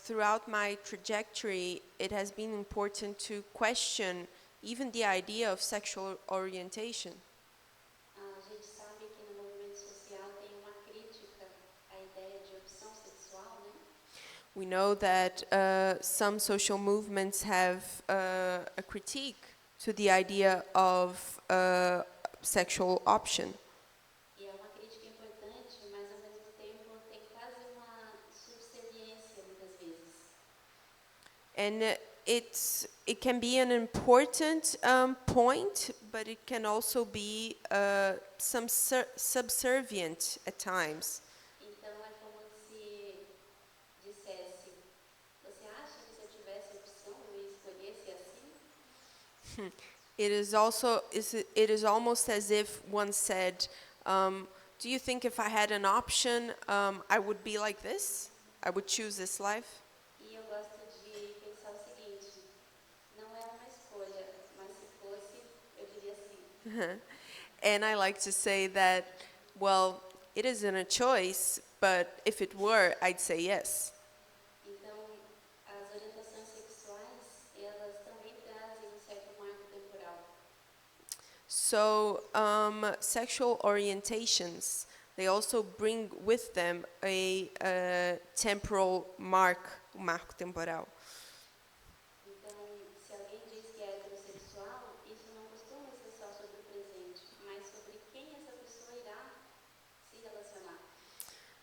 Throughout my trajectory, it has been important to question even the idea of sexual orientation. A gente sabe que no movimento social tem uma crítica à ideia de opção sexual, né? We know that some social movements have a critique to the idea of sexual option. E é uma crítica importante, mas ao mesmo tempo tem quase uma subserviência muitas vezes. And it can be an important point, but it can also be some subservient at times. Então é como se dissesse: você acha que se eu tivesse opção eu ia escolher ser assim? It is almost as if one said, do you think if I had an option, I would be like this? I would choose this life? E eu gosto de pensar o seguinte: não é uma escolha, mas se fosse, eu diria sim. And I like to say that, well, it isn't a choice, but if it were, I'd say yes. Então, as orientações sexuais, elas também trazem um certo marco temporal. So, sexual orientations, they also bring with them a temporal marco temporal. Então, se alguém diz que é heterossexual, isso não costuma ser só sobre o presente, mas sobre quem essa pessoa irá se relacionar.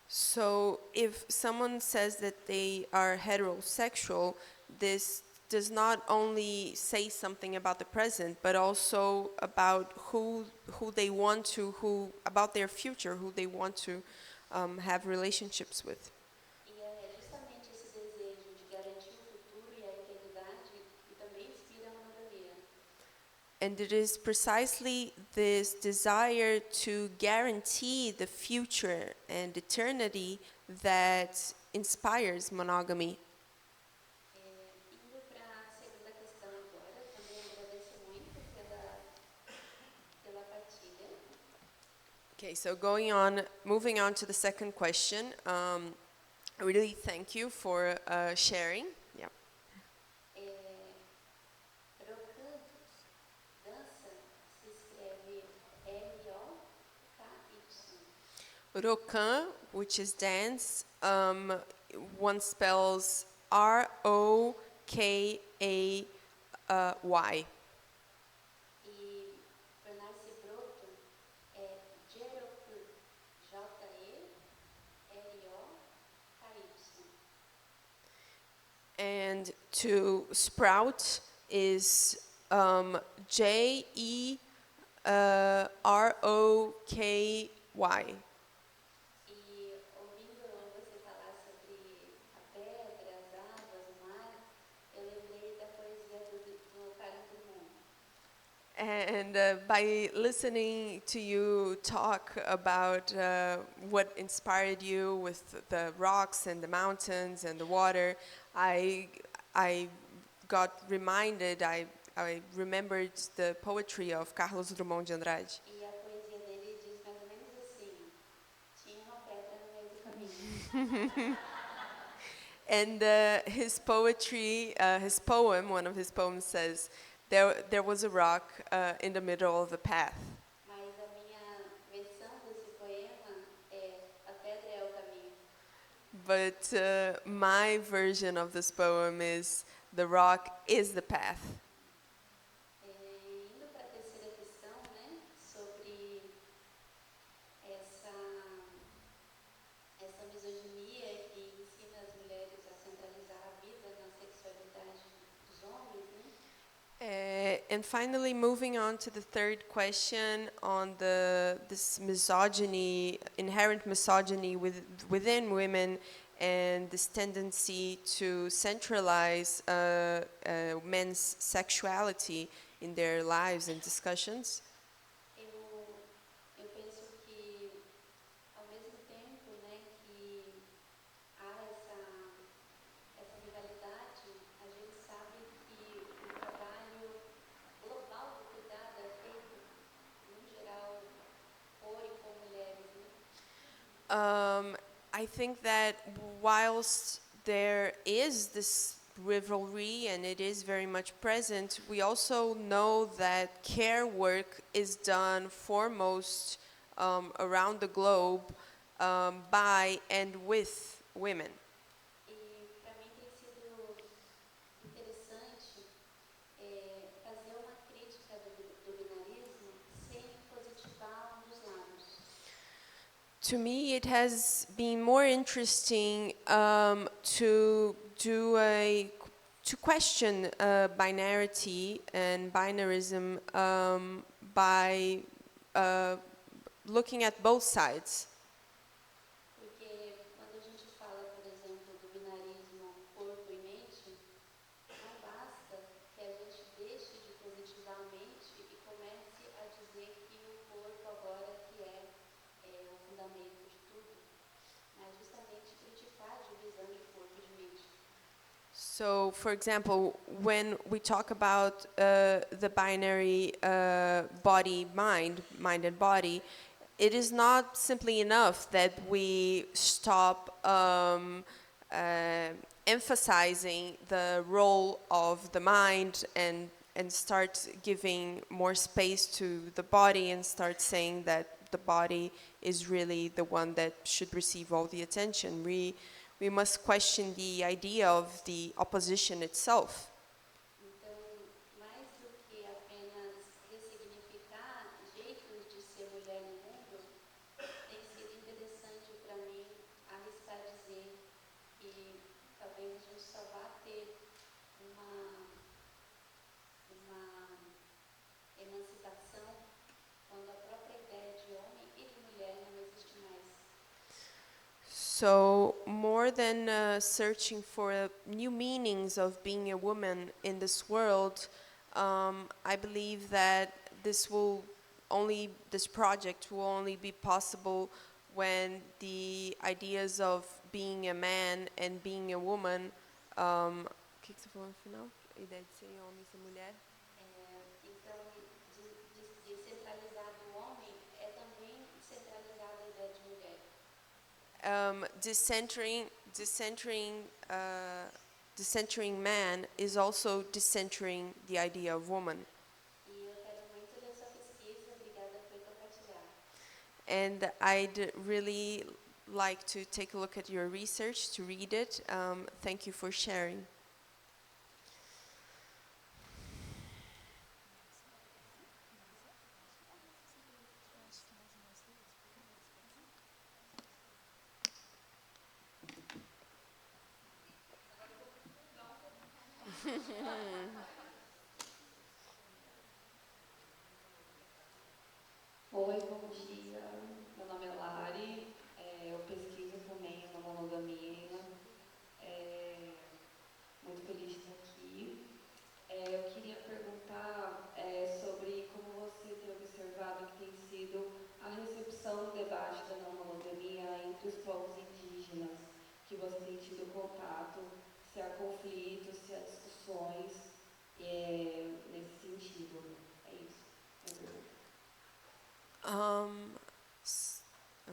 So, if someone says that they are heterosexual, this does not only say something about the present, but also about who they want to, about their future, who they want to have relationships with. E é justamente esse desejo de garantir o futuro e a eternidade que também inspira a monogamia. And it is precisely this desire to guarantee the future and eternity that inspires monogamy. Indo para a segunda questão agora, também agradeço muito pela partilha. Okay, so moving on to the second question. I really thank you for sharing. Yeah. Rokan, dança, se escreve R-O-K-Y. Rokan, which is dance, one spells R-O-K-A-Y. E tornar-se broto é Jeroku, J-E-R-O-K-Y. And to sprout is J-E-R-O-K-Y. E ouvindo você falar sobre a pedra, as águas, o mar, eu lembrei da poesia And by listening to you talk about what inspired you with the rocks and the mountains and the water, I, I got reminded, I remembered the poetry of Carlos Drummond de Andrade. E a poesia dele diz mais ou menos assim: tinha uma pedra no meio do caminho. And his poetry, his poem, one of his poems says, there was a rock in the middle of the path. Mas a minha versão desse poema é: a pedra é o caminho. But my version of this poem is, the rock is the path. Indo para a terceira questão, né, sobre essa, essa misoginia que ensina as mulheres a centralizar a vida na sexualidade dos homens, né? And finally, moving on to the third question on this misogyny, inherent misogyny within women, and this tendency to centralize men's sexuality in their lives and discussions. Eu penso que, ao mesmo tempo, né, que há essa rivalidade, a gente sabe que o trabalho global do cuidado é feito, no geral, por e com mulheres, né? I think that whilst there is this rivalry and it is very much present, we also know that care work is done foremost around the globe by and with women. E para mim tem sido interessante fazer uma crítica do binarismo sem positivar um dos lados. To me, it has been more interesting to do to question binarity and binarism by looking at both sides. Porque quando a gente fala, por exemplo, do binarismo corpo e mente, não basta que a gente deixe de positivar a mente e comece a dizer que o corpo agora que é o fundamento de tudo, mas justamente criticar a divisão de corpo e de mente. So, for example, when we talk about the binary body-mind, mind and body, it is not simply enough that we stop emphasizing the role of the mind and start giving more space to the body and start saying that the body is really the one that should receive all the attention. We must question the idea of the opposition itself. Então, mais do que apenas ressignificar jeitos de ser mulher no mundo, tem sido interessante para mim arriscar dizer que talvez a gente só vá ter uma emancipação quando a própria ideia de homem e de mulher não existe mais. So, more than searching for new meanings of being a woman in this world, I believe that this project will only be possible when the ideas of being a man and being a woman. O que você falou no final? A ideia de ser homem e ser mulher? Então, de centralizar do homem é também centralizar a ideia de mulher. Decentering man is also decentering the idea of woman. E eu quero muito ler sua pesquisa, obrigada por compartilhar. And I'd really like to take a look at your research, to read it. Thank you for sharing. Oi, bom dia. Meu nome é Lari. Eu pesquiso também na monogamia. Muito feliz de estar aqui. Eu queria perguntar sobre como contato, se há conflitos, se há discussões nesse sentido. É isso, minha pergunta. S- oh,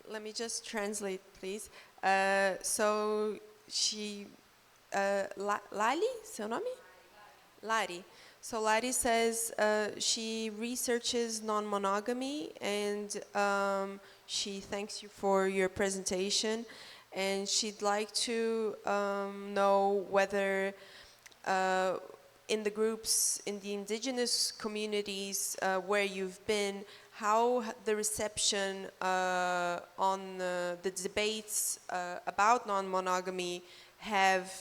let me just translate, please. So she, Lali, seu nome? Lari. So Lari says she researches non-monogamy, and she thanks you for your presentation, and she'd like to know whether in the groups, in the indigenous communities where you've been, how the reception on the debates about non-monogamy have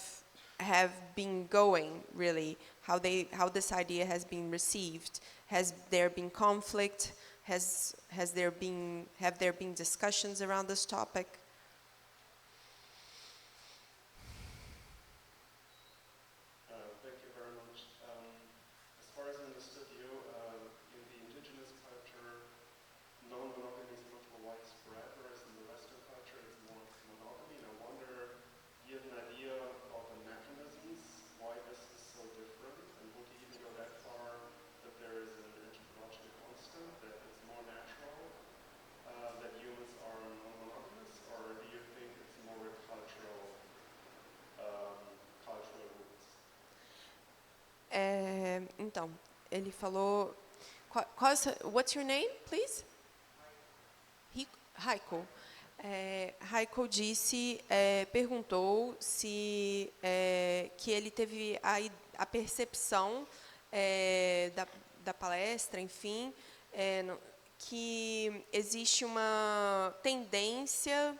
been going, really, how this idea has been received. Has there been conflict? Have there been discussions around this topic? Thank you very much. As far as I understood you, in the indigenous culture, non-monogamy is much more widespread, whereas in the Western culture it's more monogamy. And I wonder, do you have an idea about the mechanisms, why this is so different? And would you even go that far that there is an anthropological constant, that it's more natural that humans are non-monogamous? Or do you think it's more a cultural roots? Então, ele falou. What's your name, please? Raiko. Raiko disse, perguntou se que ele teve a percepção da palestra, enfim, que existe uma tendência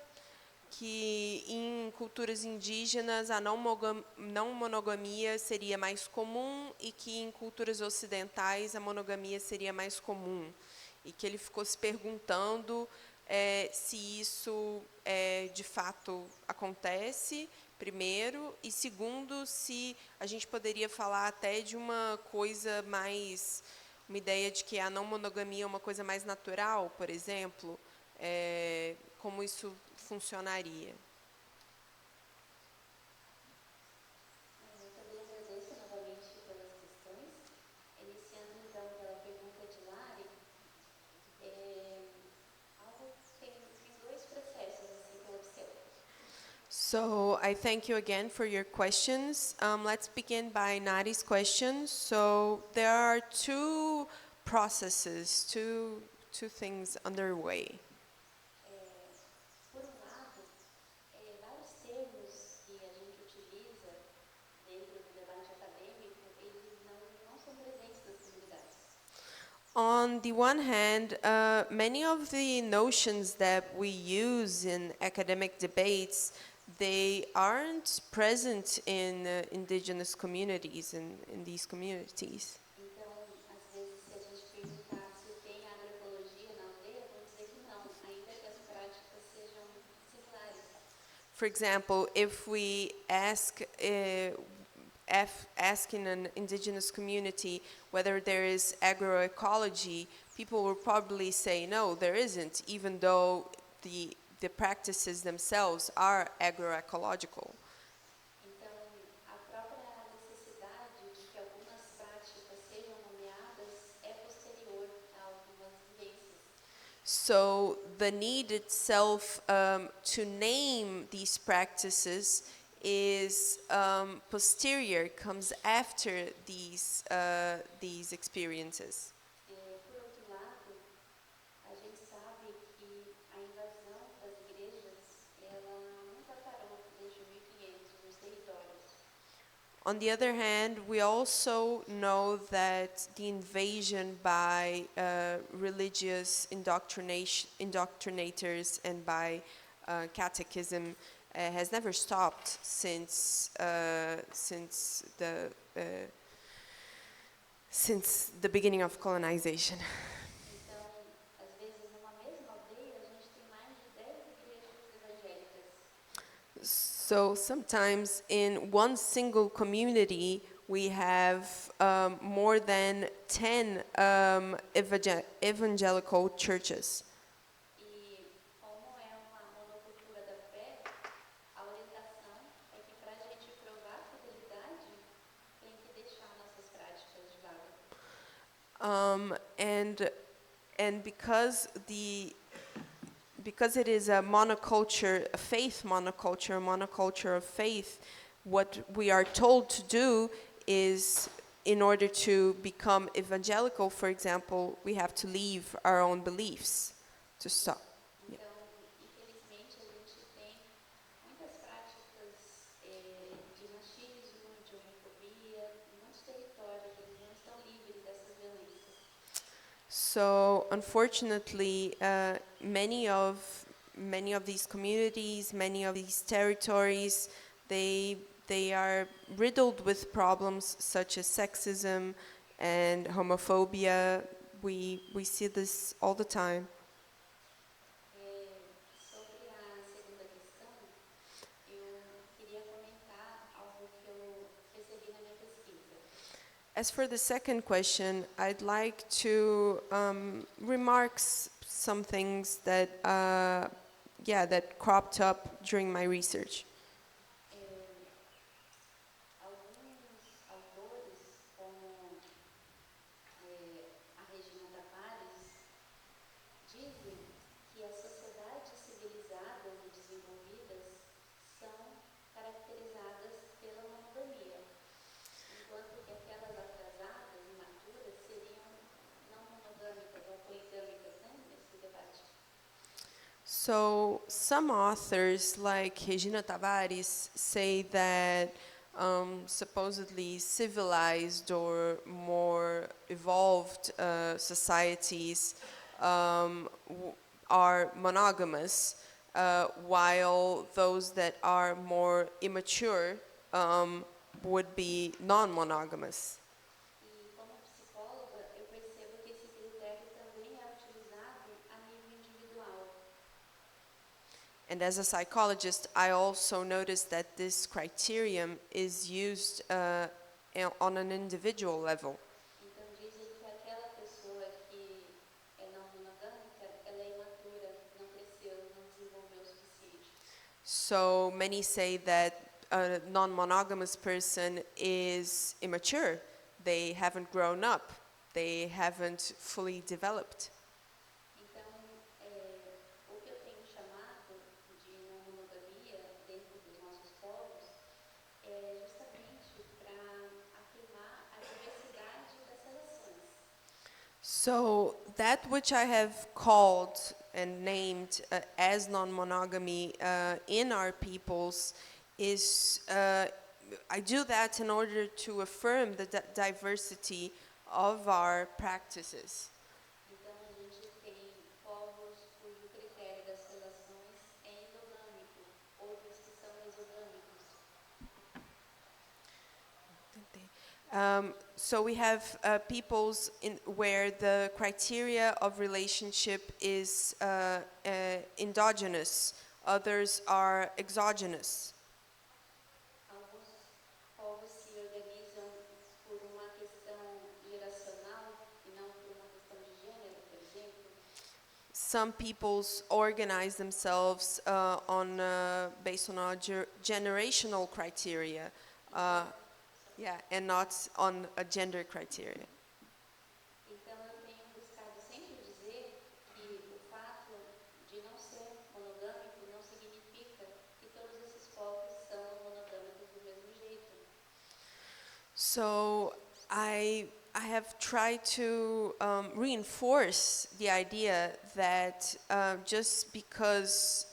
que em culturas indígenas a não monogamia seria mais comum e que em culturas ocidentais a monogamia seria mais comum. E que ele ficou se perguntando se isso de fato acontece, primeiro, e segundo, se a gente poderia falar até de uma coisa mais, uma ideia de que a não monogamia é uma coisa mais natural, por exemplo, como isso funcionaria. Eu também agradeço novamente pelas questões. Iniciando então pela pergunta de Lari, tem dois processos assim que eu observo. So I thank you again for your questions. Let's begin by Nadi's questions. So there are two processes, two things underway. Por um lado, vários termos que a gente utiliza dentro do debate acadêmico, eles não são presentes nas comunidades. On the one hand, many of the notions that we use in academic debates, they aren't present in indigenous communities, in these communities. Então, às vezes, se a gente perguntar se tem agroecologia na aldeia, vão dizer que não, ainda que as práticas sejam similares. For example, if we ask in an indigenous community whether there is agroecology, people will probably say no, there isn't, even though the practices themselves are agroecological. Então, a própria necessidade de que algumas práticas sejam nomeadas é posterior a algumas vivências. So the need itself to name these practices is posterior, comes after these experiences. Por outro lado, a gente sabe que a invasão das igrejas, ela nunca parou desde 1500 nos territórios. On the other hand, we also know that the invasion by religious indoctrinators and by catechism has never stopped since the beginning of colonization. Então, às vezes, numa mesma aldeia, a gente tem mais de 10 igrejas evangélicas. So sometimes in one single community, we have more than 10 evangelical churches. E como é uma monocultura da fé, And because it is a monoculture, a faith monoculture, a monoculture of faith, what we are told to do is, in order to become evangelical, for example, we have to leave our own beliefs to stop. Yeah. Então, infelizmente, a gente tem muitas práticas de machismo, de homofobia, em muitos territórios, eles não estão livres dessas violências. So unfortunately, many of these communities, many of these territories, they are riddled with problems such as sexism and homophobia. We see this all the time. Sobre a segunda questão, eu queria comentar algo que eu percebi na minha pesquisa. As for the second question, I'd like to remark some things that, that cropped up during my research. Alguns autores, como a Regina Tavares, dizem que as sociedades civilizadas e desenvolvidas são caracterizadas pela monogamia, enquanto que aquelas atrasadas, imaturas, seriam não monogâmicas ou poligâmicas, né, nesse debate. So some authors, like Regina Tavares, say that supposedly civilized or more evolved societies are monogamous, while those that are more immature would be non-monogamous. E como psicóloga, eu percebo que esse critério também é utilizado a nível individual. And as a psychologist, I also noticed that this criterion is used on an individual level. Então dizem que aquela pessoa que é não monogâmica, ela é imatura, não cresceu, não desenvolveu o suficiente. So many say that a non-monogamous person is immature. They haven't grown up. They haven't fully developed. Então, o que eu tenho chamado de não monogamia dentro dos nossos povos é justamente para afirmar a diversidade das relações. So that which I have called and named as non-monogamy in our peoples is, I do that in order to affirm the diversity of our practices. Então, a gente tem povos cujo critério das relações é endogâmico, outros que são exogâmicos. So we have peoples where the criteria of relationship is endogenous, others are exogenous. Alguns povos se organizam por uma questão geracional e não por uma questão de gênero, por exemplo. Some peoples organize themselves based on a generational criteria, and not on a gender criteria. Então, eu tenho buscado sempre dizer que o fato de não ser monogâmico não significa que todos esses povos são monogâmicos do mesmo jeito. So I have tried to reinforce the idea that just because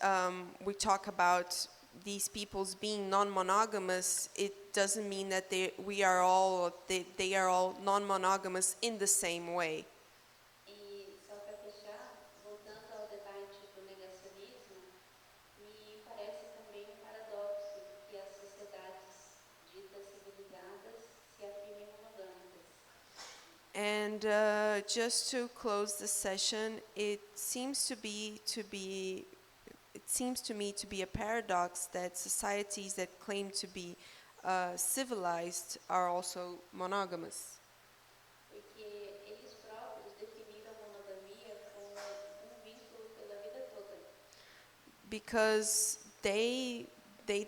we talk about these peoples being non-monogamous, it doesn't mean that they are all non-monogamous in the same way. E só para fechar, voltando ao debate do negacionismo, me parece também um paradoxo que as sociedades ditas civilizadas se afirmem monogâmicas. And just to close the session, it seems to me to be a paradox that societies that claim to be civilized are also monogamous. Porque eles próprios definiram a monogamia como vínculo pela vida toda. Because they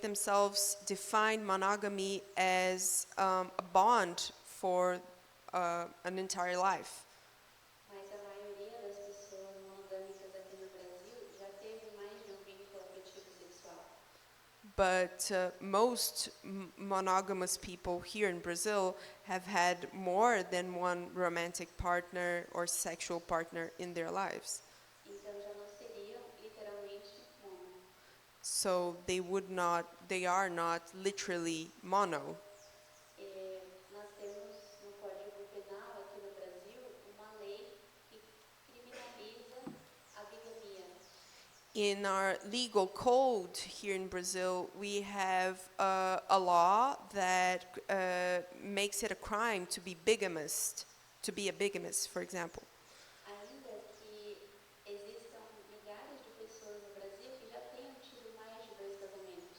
themselves define monogamy as a bond for an entire life. Mas a maioria das but most monogamous people here in Brazil have had more than one romantic partner or sexual partner in their lives. Então já não seriam literalmente mono. So they are not literally mono. Nós temos no Código Penal aqui no Brasil uma lei que criminaliza a bigamia. In our legal code here in Brazil, we have a law that makes it a crime to be bigamist, to be a bigamist, for example. Ainda que existam milhares de pessoas no Brasil que já tenham tido mais de 2 casamentos.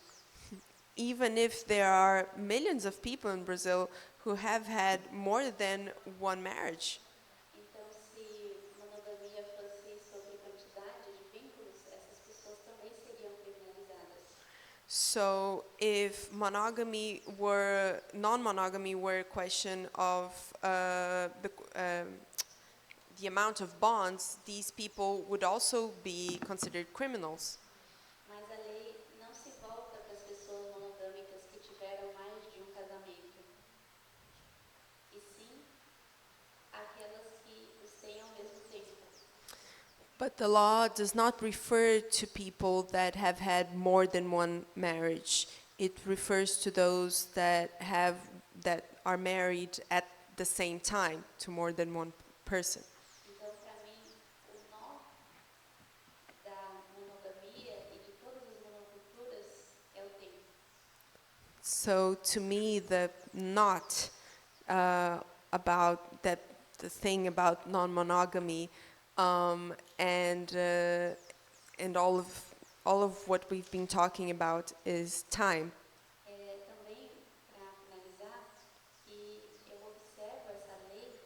Even if there are millions of people in Brazil who have had more than one marriage. Então, se monogamia fosse sobre quantidade de vínculos, essas pessoas também seriam criminalizadas. So if non-monogamy were a question of the amount of bonds, these people would also be considered criminals. Mas a lei não se volta para as pessoas monogâmicas que tiveram mais de um casamento, e sim aquelas que os têm ao mesmo tempo. But the law does not refer to people that have had more than one marriage. It refers to those that are married at the same time to more than one person. Então, para mim, o nó da monogamia e de todas as monoculturas é o tempo. So to me, the knot about that, the thing about non-monogamy, and all of what we've been talking about is time. Também, para finalizar, que eu observo essa lei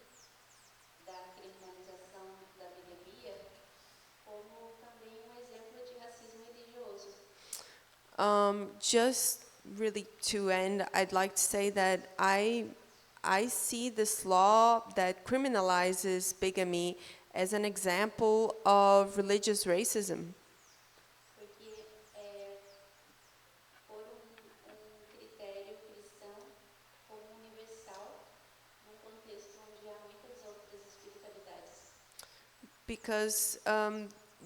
da criminalização da bigamia como também um exemplo de racismo religioso. Just really to end, I'd like to say that I see this law that criminalizes bigamy as an example of religious racism. Porque por um critério cristão como universal, num contexto onde há muitas outras espiritualidades. Because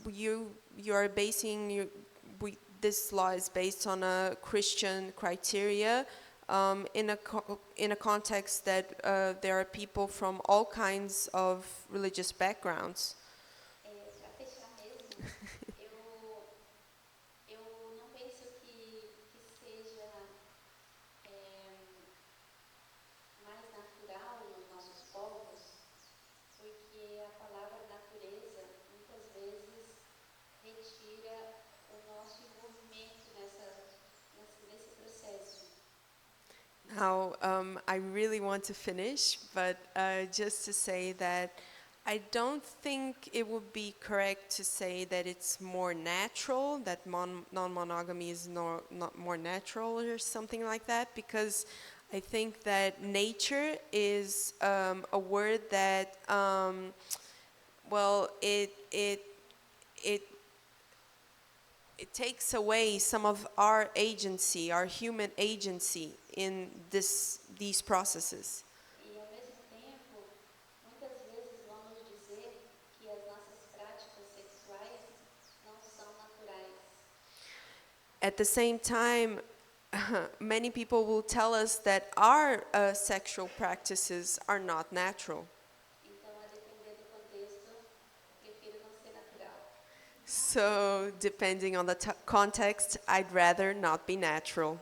you are basing this law is based on a Christian criteria in a context that there are people from all kinds of religious backgrounds. Para fechar mesmo, eu não penso que seja mais natural nos nossos povos, porque a palavra natureza muitas vezes retira o nosso envolvimento nesse processo. Now, I really want to finish, but just to say that I don't think it would be correct to say that it's more natural, that non-monogamy is not more natural or something like that, because I think that nature is a word that, well, it takes away some of our agency, our human agency in these processes. E ao mesmo tempo, muitas vezes vamos dizer que as nossas práticas sexuais não são naturais. At the same time, many people will tell us that our sexual practices are not natural. Então, a depender do contexto, prefiro não ser natural. So, depending on the context, I'd rather not be natural.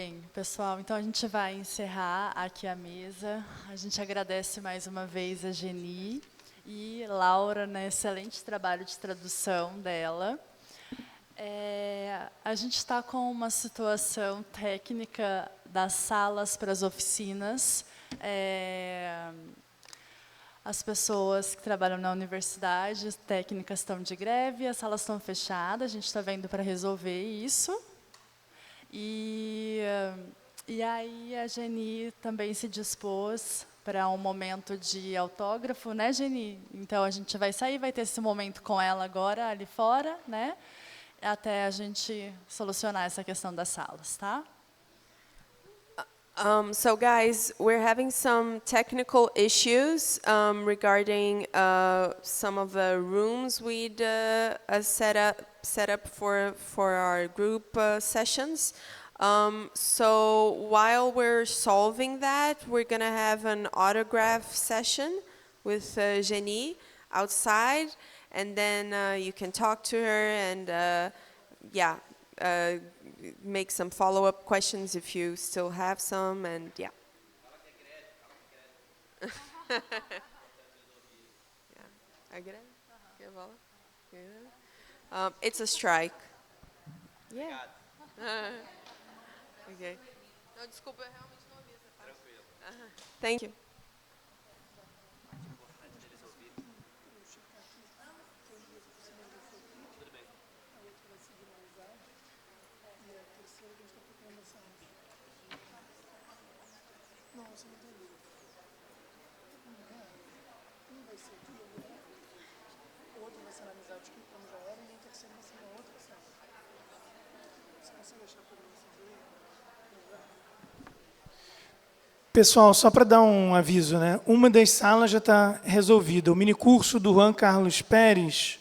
Bem, pessoal, então a gente vai encerrar aqui a mesa. A gente agradece mais uma vez a Geni e Laura, né, excelente trabalho de tradução dela. A gente está com uma situação técnica das salas para as oficinas. As pessoas que trabalham na universidade, as técnicas estão de greve, as salas estão fechadas, a gente está vendo para resolver isso. E aí a Geni também se dispôs para um momento de autógrafo, né, Geni? Então a gente vai sair, vai ter esse momento com ela agora, ali fora, né? Até a gente solucionar essa questão das salas, tá? So guys, we're having some technical issues regarding some of the rooms we'd set up for our group sessions. So while we're solving that, we're gonna have an autograph session with Geni outside, and then you can talk to her and make some follow-up questions if you still have some, and yeah. It's a strike. Yeah. Okay. Não, desculpa, eu realmente não ouvi essa parte. Thank you. Pessoal, só para dar um aviso, né? Uma das salas já está resolvida. O minicurso do Juan Carlos Pérez,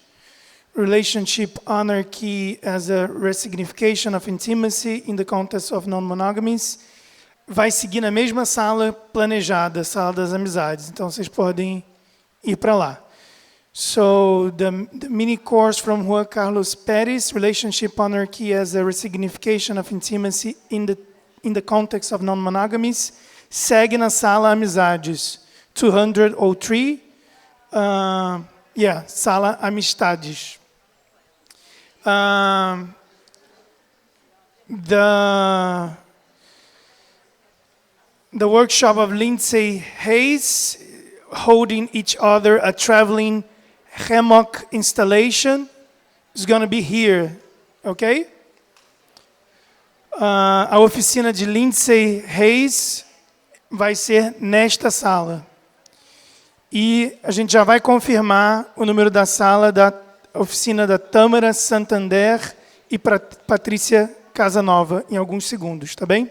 Relationship Anarchy as a Resignification of Intimacy in the Context of Non-Monogamies, vai seguir na mesma sala planejada, sala das amizades. Então, vocês podem ir para lá. So, the mini course from Juan Carlos Pérez, Relationship Anarchy as a Resignification of Intimacy in the Context of Non-Monogamies, segue na sala Amizades, 203, sala Amistades. The workshop of Lindsay Hayes, holding each other a traveling hammock installation, is going to be here, okay? A oficina de Lindsay Hayes vai ser nesta sala. E a gente já vai confirmar o número da sala da oficina da Tâmara Santander e Patrícia Casanova em alguns segundos, tá bem?